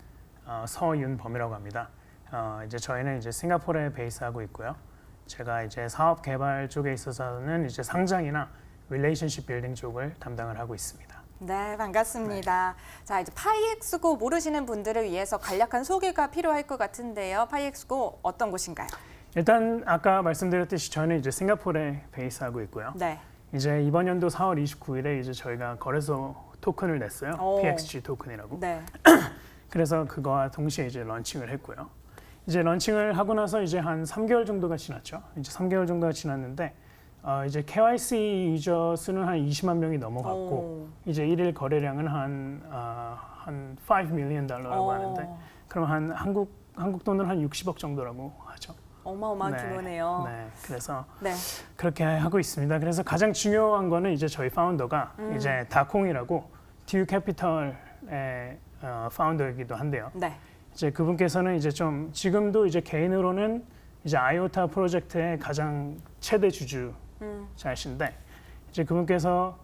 서윤범이라고 합니다. 이제 저희는 이제 싱가포르에 베이스하고 있고요. 제가 이제 사업 개발 쪽에 있어서는 이제 상장이나 릴레이션십 빌딩 쪽을 담당을 하고 있습니다. 네, 반갑습니다. 자, 이제 파이엑스고 모르시는 분들을 위해서 간략한 소개가 필요할 것 같은데요. 파이엑스고 어떤 곳인가요? 일단 아까 말씀드렸듯이 저는 이제 싱가포르에 베이스하고 있고요. 네. 이제 이번 연도 4월 29일에 이제 저희가 거래소 토큰을 냈어요. 오. PXG 토큰이라고. 네. 그래서 그거와 동시에 이제 런칭을 했고요. 이제 런칭을 하고 나서 이제 한 3개월 정도가 지났죠. 이제 3개월 정도가 지났는데 이제 KYC 유저 수는 한 20만 명이 넘어갔고 오. 이제 일일 거래량은 한 5 밀리언 달러라고 하는데 그럼 한 한국 돈으로 한 60억 정도라고 하죠. 어마어마한 규모네요. 네, 그래서 네. 그렇게 하고 있습니다. 그래서 가장 중요한 거는 이제 저희 파운더가 이제 다콩이라고 듀 캐피털의 파운더이기도 한데요. 네. 이제 그분께서는 이제 좀 지금도 이제 개인으로는 이제 아이오타 프로젝트의 가장 최대 주주자이신데 이제 그분께서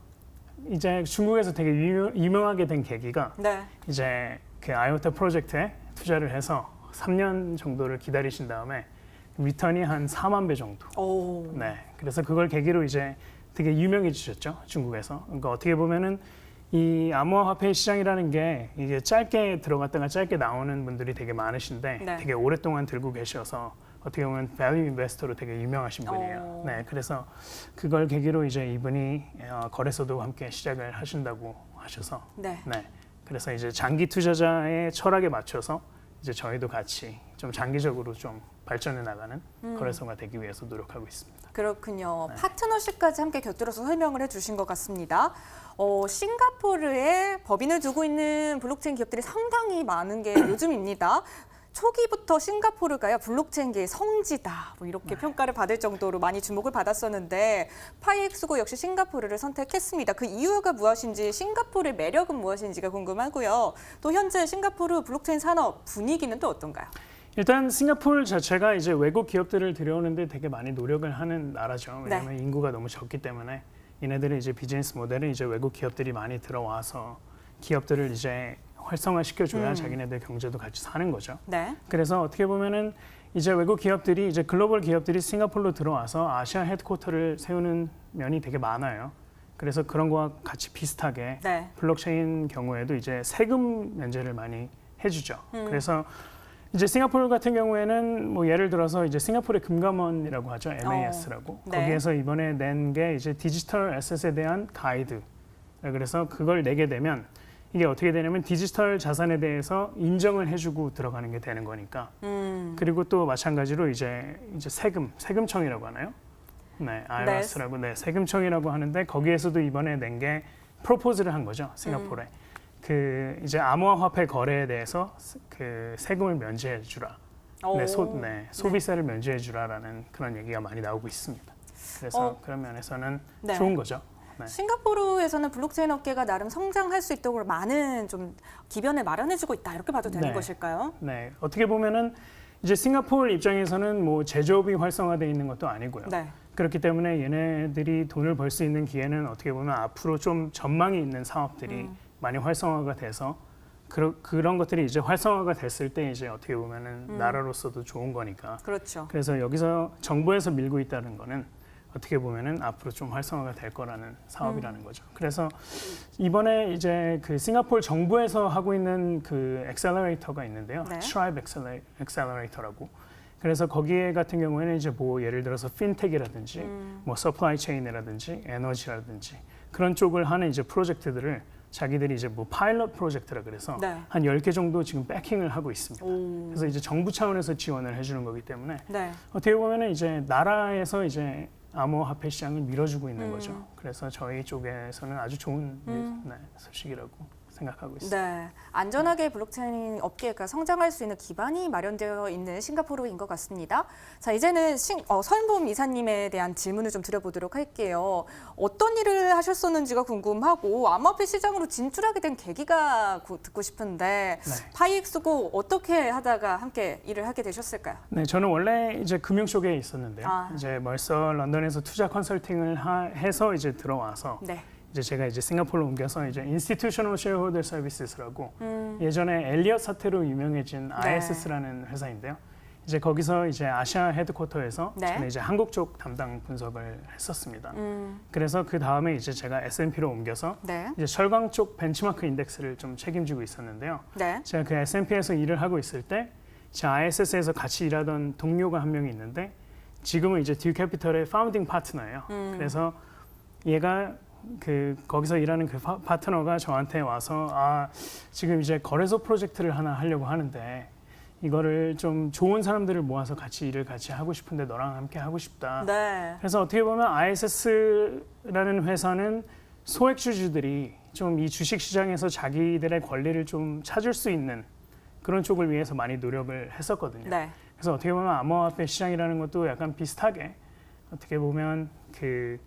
이제 중국에서 되게 유명하게 된 계기가 네. 이제 그 아이오타 프로젝트에 투자를 해서 3년 정도를 기다리신 다음에 리턴이 한 4만 배 정도. 오. 네. 그래서 그걸 계기로 이제 되게 유명해지셨죠, 중국에서. 그러니까 어떻게 보면은 이 암호화폐 시장이라는 게 이게 짧게 들어갔다가 짧게 나오는 분들이 되게 많으신데 네. 되게 오랫동안 들고 계셔서 어떻게 보면 밸류 인베스터로 되게 유명하신 분이에요. 오. 네, 그래서 그걸 계기로 이제 이분이 거래소도 함께 시작을 하신다고 하셔서 네. 네, 그래서 이제 장기 투자자의 철학에 맞춰서 이제 저희도 같이 좀 장기적으로 좀 발전해 나가는 거래소가 되기 위해서 노력하고 있습니다. 그렇군요. 네. 파트너십까지 함께 곁들여서 설명을 해주신 것 같습니다. 싱가포르에 법인을 두고 있는 블록체인 기업들이 상당히 많은 게 요즘입니다. 초기부터 싱가포르가요 블록체인계의 성지다 뭐 이렇게 평가를 받을 정도로 많이 주목을 받았었는데 파이엑스고 역시 싱가포르를 선택했습니다. 그 이유가 무엇인지 싱가포르의 매력은 무엇인지가 궁금하고요. 또 현재 싱가포르 블록체인 산업 분위기는 또 어떤가요? 일단 싱가포르 자체가 이제 외국 기업들을 들여오는데 되게 많이 노력을 하는 나라죠. 왜냐하면 인구가 너무 적기 때문에 얘네들의 이제 비즈니스 모델은 이제 외국 기업들이 많이 들어와서 기업들을 이제 활성화시켜줘야 자기네들 경제도 같이 사는 거죠. 네. 그래서 어떻게 보면은 이제 외국 기업들이 이제 글로벌 기업들이 싱가포르로 들어와서 아시아 헤드쿼터를 세우는 면이 되게 많아요. 그래서 그런 거와 같이 비슷하게 네. 블록체인 경우에도 이제 세금 면제를 많이 해주죠. 그래서 이제 싱가포르 같은 경우에는 뭐 예를 들어서 이제 싱가포르의 금감원이라고 하죠, MAS라고. 네. 거기에서 이번에 낸 게 이제 디지털 에셋에 대한 가이드. 그래서 그걸 내게 되면 이게 어떻게 되냐면 디지털 자산에 대해서 인정을 해주고 들어가는 게 되는 거니까. 그리고 또 마찬가지로 이제 세금청이라고 하나요? 네, IRS라고 네, 세금청이라고 하는데 거기에서도 이번에 낸 게 프로포즈를 한 거죠, 싱가포르에. 그 이제 암호화폐 거래에 대해서 그 세금을 면제해 주라. 소비세를 면제해 주라라는 그런 얘기가 많이 나오고 있습니다. 그래서 그런 면에서는 네. 좋은 거죠. 네. 싱가포르에서는 블록체인 업계가 나름 성장할 수 있도록 많은 좀 기변을 마련해주고 있다 이렇게 봐도 되는 네. 것일까요? 네, 어떻게 보면은 이제 싱가포르 입장에서는 뭐 제조업이 활성화되어 있는 것도 아니고요. 네. 그렇기 때문에 얘네들이 돈을 벌 수 있는 기회는 어떻게 보면 앞으로 좀 전망이 있는 사업들이 많이 활성화가 돼서 그런 것들이 이제 활성화가 됐을 때 이제 어떻게 보면은 나라로서도 좋은 거니까. 그렇죠. 그래서 여기서 정부에서 밀고 있다는 거는 어떻게 보면은 앞으로 좀 활성화가 될 거라는 사업이라는 거죠. 그래서 이번에 이제 그 싱가포르 정부에서 하고 있는 그 엑셀러레이터가 있는데요. 네. 트라이브 엑셀러레이터라고. 그래서 거기에 같은 경우에는 이제 뭐 예를 들어서 핀텍이라든지 뭐 서플라이 체인이라든지 에너지라든지 그런 쪽을 하는 이제 프로젝트들을 자기들이 이제 뭐 파일럿 프로젝트라 그래서 네. 한 10개 정도 지금 백킹을 하고 있습니다. 오. 그래서 이제 정부 차원에서 지원을 해주는 거기 때문에 네. 어떻게 보면은 이제 나라에서 이제 암호화폐 시장을 밀어주고 있는 거죠. 그래서 저희 쪽에서는 아주 좋은 네, 소식이라고 생각하고 있습니다. 네, 안전하게 블록체인 업계가 성장할 수 있는 기반이 마련되어 있는 싱가포르인 것 같습니다. 자, 이제는 선봄 이사님에 대한 질문을 좀 드려보도록 할게요. 어떤 일을 하셨었는지가 궁금하고 암호화폐 시장으로 진출하게 된 계기가 듣고 싶은데 파이엑스고 어떻게 하다가 함께 일을 하게 되셨을까요? 네, 저는 원래 이제 금융 쪽에 있었는데요. 아. 이제 벌써 런던에서 투자 컨설팅을 해서 이제 들어와서 네. 이제 제가 이제 싱가포르로 옮겨서 이제 Institutional Shareholder Services라고 예전에 엘리엇 사태로 유명해진 ISS라는 회사인데요. 이제 거기서 이제 아시아 헤드쿼터에서 네. 저는 이제 한국 쪽 담당 분석을 했었습니다. 그래서 그 다음에 이제 제가 S&P로 옮겨서 네. 이제 철강 쪽 벤치마크 인덱스를 좀 책임지고 있었는데요. 네. 제가 그 S&P에서 일을 하고 있을 때 제 ISS에서 같이 일하던 동료가 한 명이 있는데 지금은 이제 듀캐피털의 파운딩 파트너예요. 그래서 얘가 거기서 일하는 그 파트너가 저한테 와서 지금 이제 거래소 프로젝트를 하나 하려고 하는데 이거를 좀 좋은 사람들을 모아서 일을 같이 하고 싶은데 너랑 함께 하고 싶다. 네. 그래서 어떻게 보면 ISS라는 회사는 소액주주들이 좀 이 주식 시장에서 자기들의 권리를 좀 찾을 수 있는 그런 쪽을 위해서 많이 노력을 했었거든요. 네. 그래서 어떻게 보면 암호화폐 시장이라는 것도 약간 비슷하게 어떻게 보면 그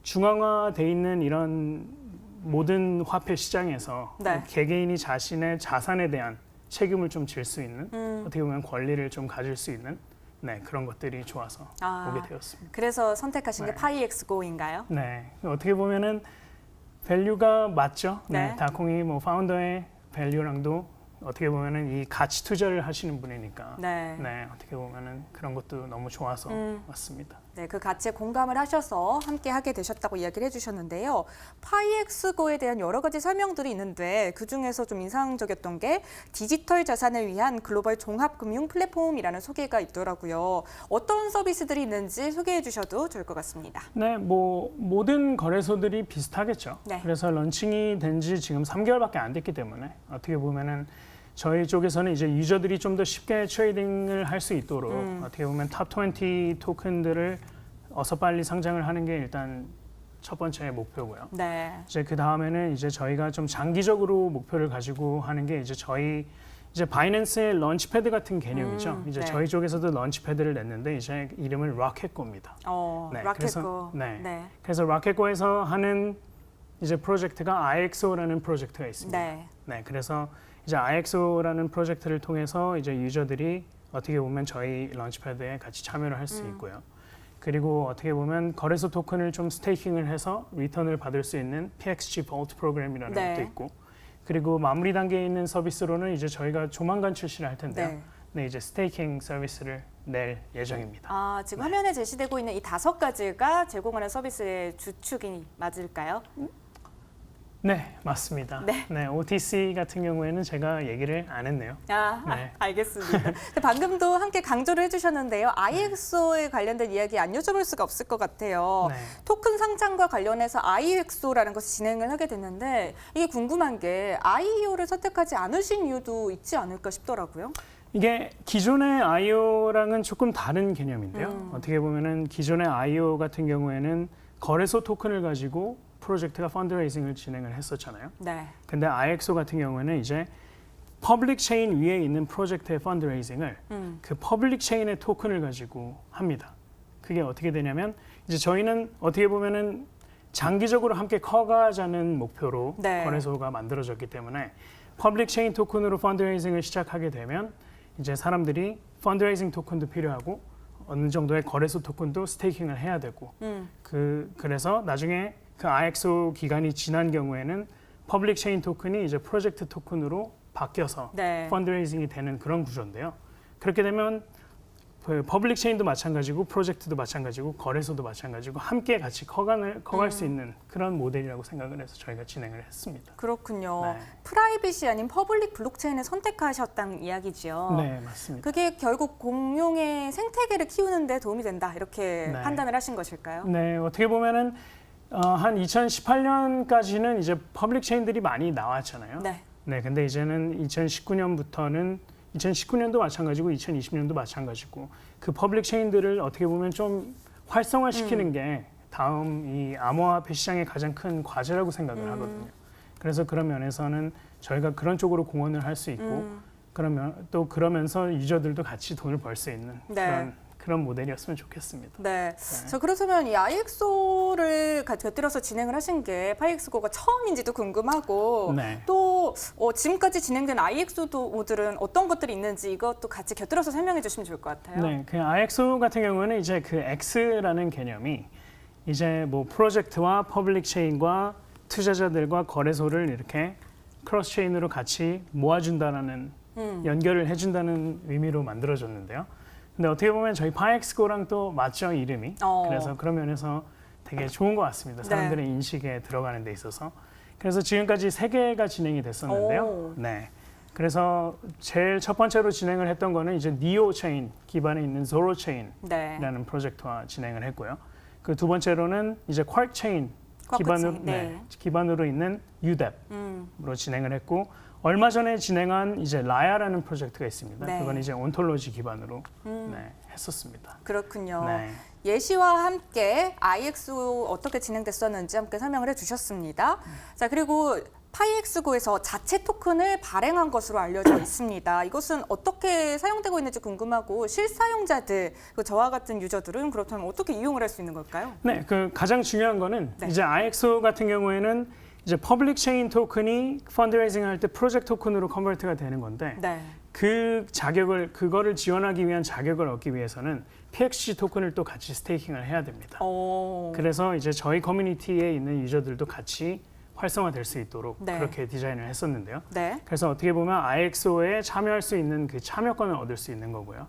중앙화돼 있는 이런 모든 화폐 시장에서 네. 개개인이 자신의 자산에 대한 책임을 좀 질 수 있는 어떻게 보면 권리를 좀 가질 수 있는 그런 것들이 좋아서 오게 되었습니다. 그래서 선택하신 게 네. 파이엑스고인가요? 네, 어떻게 보면은 밸류가 맞죠. 네. 다콩이 뭐 파운더의 밸류랑도 어떻게 보면은 이 가치 투자를 하시는 분이니까 네. 어떻게 보면은 그런 것도 너무 좋아서 왔습니다. 네, 그 가치에 공감을 하셔서 함께 하게 되셨다고 이야기를 해주셨는데요. 파이엑스고에 대한 여러 가지 설명들이 있는데 그중에서 좀 인상적이었던 게 디지털 자산을 위한 글로벌 종합금융 플랫폼이라는 소개가 있더라고요. 어떤 서비스들이 있는지 소개해 주셔도 좋을 것 같습니다. 네, 뭐 모든 거래소들이 비슷하겠죠. 네. 그래서 런칭이 된 지 지금 3개월밖에 안 됐기 때문에 어떻게 보면은 저희 쪽에서는 이제 유저들이 좀 더 쉽게 트레이딩을 할 수 있도록 어떻게 보면 탑 20 토큰들을 어서 빨리 상장을 하는 게 일단 첫 번째 목표고요. 네. 이제 그 다음에는 이제 저희가 좀 장기적으로 목표를 가지고 하는 게 이제 바이낸스의 런치패드 같은 개념이죠. 이제 네. 저희 쪽에서도 런치패드를 냈는데 이제 이름을 로켓고입니다. 네, 라켓고. 그래서, 그래서 로켓고에서 하는 이제 프로젝트가 IXO라는 프로젝트가 있습니다. 네. 그래서 이제 IXO라는 프로젝트를 통해서 이제 유저들이 어떻게 보면 저희 런치패드에 같이 참여를 할 수 있고요. 그리고 어떻게 보면 거래소 토큰을 좀 스테이킹을 해서 리턴을 받을 수 있는 PXG Vault 프로그램이라는 네. 것도 있고, 그리고 마무리 단계에 있는 서비스로는 이제 저희가 조만간 출시를 할 텐데요. 네, 이제 스테이킹 서비스를 낼 예정입니다. 지금 화면에 제시되고 있는 이 5가지가 제공하는 서비스의 주축이 맞을까요? 네, 맞습니다. 네. OTC 같은 경우에는 제가 얘기를 안 했네요. 네. 알겠습니다. 방금도 함께 강조를 해주셨는데요. IXO에 관련된 이야기 안 여쭤볼 수가 없을 것 같아요. 네. 토큰 상장과 관련해서 IXO라는 것을 진행을 하게 됐는데 이게 궁금한 게 IEO를 선택하지 않으신 이유도 있지 않을까 싶더라고요. 이게 기존의 IO랑은 조금 다른 개념인데요. 어떻게 보면은 기존의 IO 같은 경우에는 거래소 토큰을 가지고 프로젝트가 펀드레이징을 진행을 했었잖아요. 네. 근데 IXO 같은 경우에는 이제 퍼블릭 체인 위에 있는 프로젝트의 펀드레이징을 그 퍼블릭 체인의 토큰을 가지고 합니다. 그게 어떻게 되냐면 이제 저희는 어떻게 보면은 장기적으로 함께 커가자는 목표로 네. 거래소가 만들어졌기 때문에 퍼블릭 체인 토큰으로 펀드레이징을 시작하게 되면 이제 사람들이 펀드레이징 토큰도 필요하고 어느 정도의 거래소 토큰도 스테이킹을 해야 되고 그래서 나중에 그 IXO 기간이 지난 경우에는 퍼블릭 체인 토큰이 이제 프로젝트 토큰으로 바뀌어서 네. 펀드레이징이 되는 그런 구조인데요. 그렇게 되면 그 퍼블릭 체인도 마찬가지고 프로젝트도 마찬가지고 거래소도 마찬가지고 함께 같이 커갈 수 있는 그런 모델이라고 생각을 해서 저희가 진행을 했습니다. 그렇군요. 네. 프라이빗이 아닌 퍼블릭 블록체인을 선택하셨다는 이야기죠. 네, 맞습니다. 그게 결국 공룡의 생태계를 키우는 데 도움이 된다 이렇게 네. 판단을 하신 것일까요? 네, 어떻게 보면은 한 2018년까지는 이제 퍼블릭 체인들이 많이 나왔잖아요. 네. 근데 이제는 2019년부터는 2019년도 마찬가지고 2020년도 마찬가지고 그 퍼블릭 체인들을 어떻게 보면 좀 활성화시키는 게 다음 이 암호화폐 시장의 가장 큰 과제라고 생각을 하거든요. 그래서 그런 면에서는 저희가 그런 쪽으로 공헌을 할 수 있고 그러면 또 그러면서 유저들도 같이 돈을 벌 수 있는 네. 그런 모델이었으면 좋겠습니다. 네. 자, 그렇다면 이 IXO를 곁들여서 진행을 하신 게 파이엑스고가 처음인지도 궁금하고 네. 또 지금까지 진행된 IXO 모델은 어떤 것들이 있는지 이것도 같이 곁들여서 설명해 주시면 좋을 것 같아요. 네, 그 IXO 같은 경우는 이제 그 X라는 개념이 이제 뭐 프로젝트와 퍼블릭 체인과 투자자들과 거래소를 이렇게 크로스 체인으로 같이 모아준다라는 연결을 해준다는 의미로 만들어졌는데요. 근데 어떻게 보면 저희 파이엑스고랑 또 맞죠, 이름이. 그래서 그런 면에서 되게 좋은 것 같습니다. 사람들의 인식에 들어가는 데 있어서. 그래서 지금까지 3개가 진행이 됐었는데요. 네. 그래서 제일 첫 번째로 진행을 했던 거는 이제 니오 체인 기반에 있는 조로 체인이라는 네. 프로젝트와 진행을 했고요. 그 두 번째로는 이제 쿼크 체인 쿼크 기반으로, 체인, 네. 기반으로 있는 UDEP으로 진행을 했고 얼마 전에 진행한 이제 라야라는 프로젝트가 있습니다. 네. 그건 이제 온톨로지 기반으로 네, 했었습니다. 그렇군요. 네. 예시와 함께 IXO 어떻게 진행됐었는지 함께 설명을 해주셨습니다. 자, 그리고 파이엑스고에서 자체 토큰을 발행한 것으로 알려져 있습니다. 이것은 어떻게 사용되고 있는지 궁금하고 실사용자들, 저와 같은 유저들은 그렇다면 어떻게 이용을 할 수 있는 걸까요? 네, 그 가장 중요한 거는 네. 이제 IXO 같은 경우에는 이제 퍼블릭 체인 토큰이 펀드레이징 할 때 프로젝트 토큰으로 컨버트가 되는 건데 네. 그 그거를 지원하기 위한 자격을 얻기 위해서는 PXG 토큰을 또 같이 스테이킹을 해야 됩니다. 그래서 이제 저희 커뮤니티에 있는 유저들도 같이 활성화될 수 있도록 네. 그렇게 디자인을 했었는데요. 네. 그래서 어떻게 보면 IXO에 참여할 수 있는 그 참여권을 얻을 수 있는 거고요.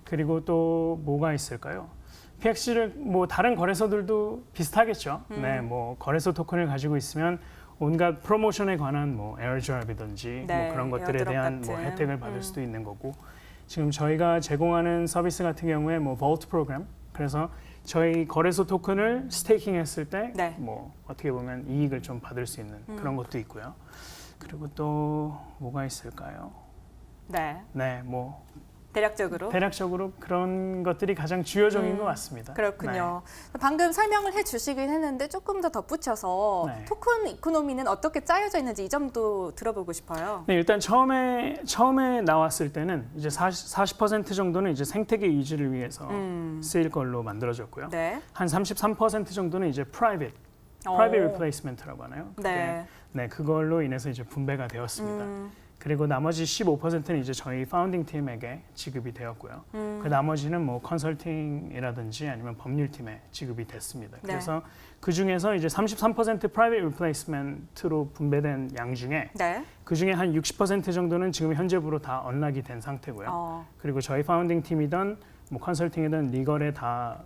그리고 또 뭐가 있을까요? PXG를 뭐 다른 거래소들도 비슷하겠죠. 네, 뭐 거래소 토큰을 가지고 있으면 온갖 프로모션에 관한 뭐 에어드랍이든지 네, 뭐 그런 것들에 에어드랍 대한 뭐 같은. 혜택을 받을 수도 있는 거고 지금 저희가 제공하는 서비스 같은 경우에 뭐 볼트 프로그램 그래서 저희 거래소 토큰을 스테이킹했을 때 네. 뭐 어떻게 보면 이익을 좀 받을 수 있는 그런 것도 있고요. 그리고 또 뭐가 있을까요? 네. 네, 뭐 대략적으로. 그런 것들이 가장 주요적인 것 같습니다. 그렇군요. 방금 설명을 해주시긴 했는데 조금 더 덧붙여서 네. 토큰 이코노미는 어떻게 짜여져 있는지 이 점도 들어보고 싶어요. 네, 일단 처음에 나왔을 때는 이제 40% 정도는 이제 생태계 유지를 위해서 쓰일 걸로 만들어졌고요. 네. 한 33% 정도는 이제 private replacement라고 하나요? 그게, 네. 네, 그걸로 인해서 이제 분배가 되었습니다. 그리고 나머지 15%는 이제 저희 파운딩 팀에게 지급이 되었고요. 그 나머지는 뭐 컨설팅이라든지 아니면 법률팀에 지급이 됐습니다. 네. 그래서 그 중에서 이제 33% 프라이빗 리플레이스먼트로 분배된 양 중에 네. 그 중에 한 60% 정도는 지금 현재부로 다 언락이 된 상태고요. 그리고 저희 파운딩 팀이든 뭐 컨설팅이든 리걸에 다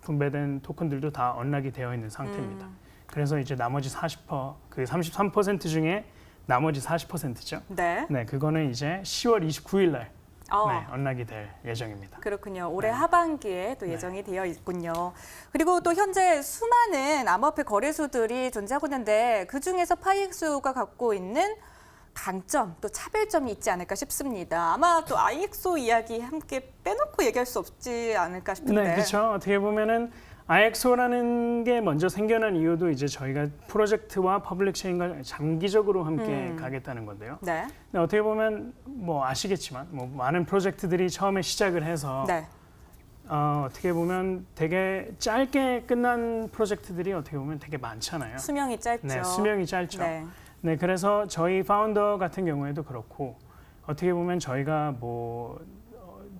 분배된 토큰들도 다 언락이 되어 있는 상태입니다. 그래서 이제 나머지 40%, 그 33% 중에 나머지 40%죠. 네. 네, 그거는 이제 10월 29일 날 어. 네, 언락이 될 예정입니다. 그렇군요. 올해 하반기에 또 예정이 되어 있군요. 그리고 또 현재 수많은 암호화폐 거래소들이 존재하고 있는데 그중에서 파이엑스가 갖고 있는 강점, 또 차별점이 있지 않을까 싶습니다. 아마 또 IXO 이야기 함께 빼놓고 얘기할 수 없지 않을까 싶은데. 네, 그렇죠. 어떻게 보면은 IXO라는 게 먼저 생겨난 이유도 이제 저희가 프로젝트와 퍼블릭 체인과 장기적으로 함께 가겠다는 건데요. 네. 근데 어떻게 보면 뭐 아시겠지만 뭐 많은 프로젝트들이 처음에 시작을 해서 네. 어떻게 보면 되게 짧게 끝난 프로젝트들이 어떻게 보면 되게 많잖아요. 수명이 짧죠. 네, 수명이 짧죠. 네. 네, 그래서 저희 파운더 같은 경우에도 그렇고 어떻게 보면 저희가 뭐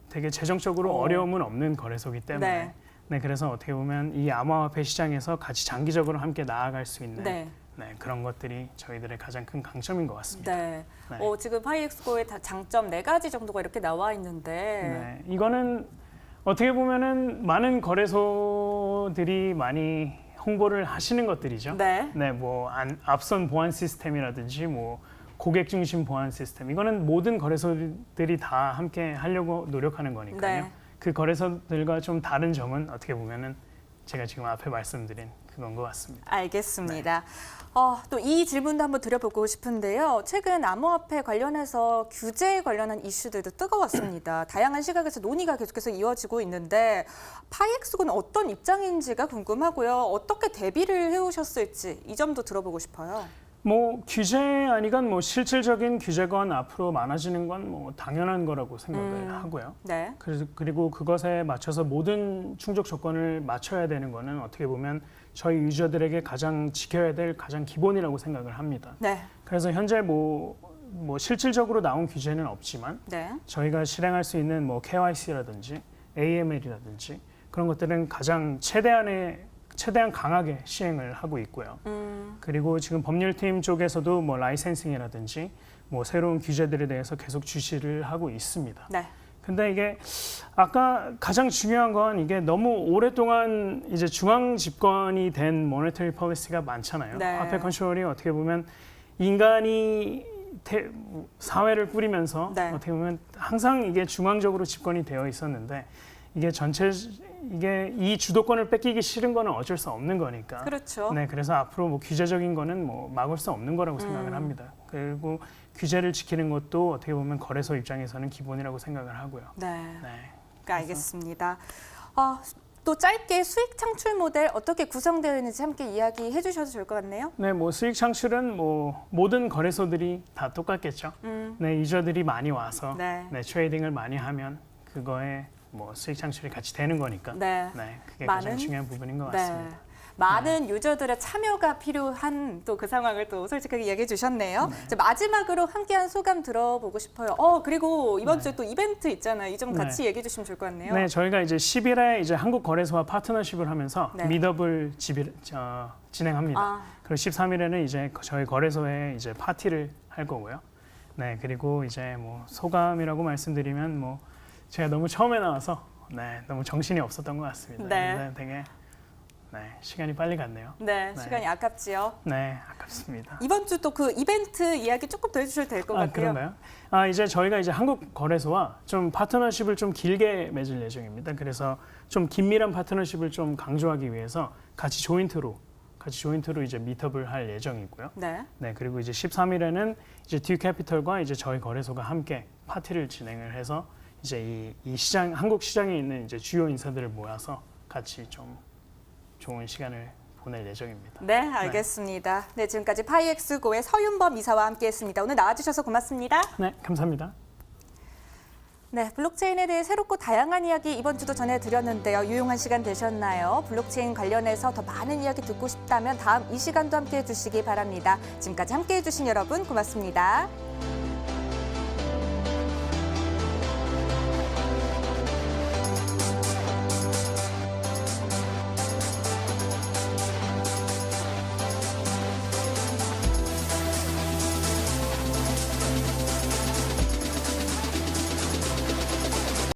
되게 재정적으로 어려움은 없는 거래소이기 때문에 네. 네, 그래서 어떻게 보면 이 암호화폐 시장에서 같이 장기적으로 함께 나아갈 수 있는 네. 네, 그런 것들이 저희들의 가장 큰 강점인 것 같습니다. 네. 네. 지금 파이엑스고의 장점 4가지 정도가 이렇게 나와 있는데. 네, 이거는 어떻게 보면은 많은 거래소들이 많이 홍보를 하시는 것들이죠. 네. 네, 뭐 앞선 보안 시스템이라든지 뭐 고객 중심 보안 시스템 이거는 모든 거래소들이 다 함께 하려고 노력하는 거니까요. 네. 그 거래소들과 좀 다른 점은 어떻게 보면은 제가 지금 앞에 말씀드린 그건 것 같습니다. 알겠습니다. 또 이 질문도 한번 드려보고 싶은데요. 최근 암호화폐 관련해서 규제에 관련한 이슈들도 뜨거웠습니다. 다양한 시각에서 논의가 계속해서 이어지고 있는데 파이엑스고는 어떤 입장인지가 궁금하고요. 어떻게 대비를 해오셨을지 이 점도 들어보고 싶어요. 뭐 규제 아니건 뭐 실질적인 규제건 앞으로 많아지는 건 뭐 당연한 거라고 생각을 하고요. 네. 그리고 그것에 맞춰서 모든 충족 조건을 맞춰야 되는 거는 어떻게 보면 저희 유저들에게 가장 지켜야 될 가장 기본이라고 생각을 합니다. 네. 그래서 현재 뭐 실질적으로 나온 규제는 없지만 네. 저희가 실행할 수 있는 뭐 KYC라든지 AML이라든지 그런 것들은 가장 최대한 강하게 시행을 하고 있고요. 그리고 지금 법률팀 쪽에서도 뭐 라이센싱이라든지 뭐 새로운 규제들에 대해서 계속 주시를 하고 있습니다. 네. 근데 이게 아까 가장 중요한 건 이게 너무 오랫동안 이제 중앙 집권이 된 모니터리 폴리시가 많잖아요. 네. 화폐 컨트롤이 어떻게 보면 인간이 사회를 꾸리면서 네. 어떻게 보면 항상 이게 중앙적으로 집권이 되어 있었는데 이게 이 주도권을 뺏기기 싫은 거는 어쩔 수 없는 거니까. 그렇죠. 네, 그래서 앞으로 뭐 규제적인 거는 뭐 막을 수 없는 거라고 생각을 합니다. 그리고 규제를 지키는 것도 어떻게 보면 거래소 입장에서는 기본이라고 생각을 하고요. 네. 네. 알겠습니다. 또 짧게 수익 창출 모델 어떻게 구성되어 있는지 함께 이야기해 주셔도 좋을 것 같네요. 네, 뭐 수익 창출은 뭐 모든 거래소들이 다 똑같겠죠. 네, 유저들이 많이 와서 네. 네, 트레이딩을 많이 하면 그거에 뭐 수익 창출이 같이 되는 거니까. 네. 네, 그게 많은- 가장 중요한 부분인 것 같습니다. 많은 유저들의 참여가 필요한 또 그 상황을 또 솔직하게 이야기해 주셨네요. 이제 마지막으로 함께한 소감 들어보고 싶어요. 그리고 이번 주에 또 이벤트 있잖아요. 이 점 같이 얘기해 주시면 좋을 것 같네요. 네, 저희가 이제 10일에 이제 한국 거래소와 파트너십을 하면서 네. 미더블 진행합니다. 그리고 13일에는 이제 저희 거래소에 이제 파티를 할 거고요. 네, 그리고 이제 뭐 소감이라고 말씀드리면 뭐 제가 너무 처음에 나와서 너무 정신이 없었던 것 같습니다. 네. 근데 되게 시간이 빨리 갔네요. 네, 네. 시간이 아깝지요. 네, 아깝습니다. 이번 주 또 그 이벤트 이야기 조금 더 해주셔도 될 것 같아요. 그런가요? 이제 저희가 이제 한국 거래소와 좀 파트너십을 좀 길게 맺을 예정입니다. 그래서 좀 긴밀한 파트너십을 좀 강조하기 위해서 같이 조인트로 이제 미트업을 할 예정이고요. 네. 네, 그리고 이제 13일에는 이제 듀캐피털과 이제 저희 거래소가 함께 파티를 진행을 해서 이제 이 시장 한국 시장에 있는 이제 주요 인사들을 모아서 같이 좀 좋은 시간을 보낼 예정입니다. 네, 알겠습니다. 네, 지금까지 파이엑스고의 서윤범 이사와 함께했습니다. 오늘 나와주셔서 고맙습니다. 네, 감사합니다. 네, 블록체인에 대해 새롭고 다양한 이야기 이번 주도 전해드렸는데요. 유용한 시간 되셨나요? 블록체인 관련해서 더 많은 이야기 듣고 싶다면 다음 이 시간도 함께해 주시기 바랍니다. 지금까지 함께해 주신 여러분 고맙습니다.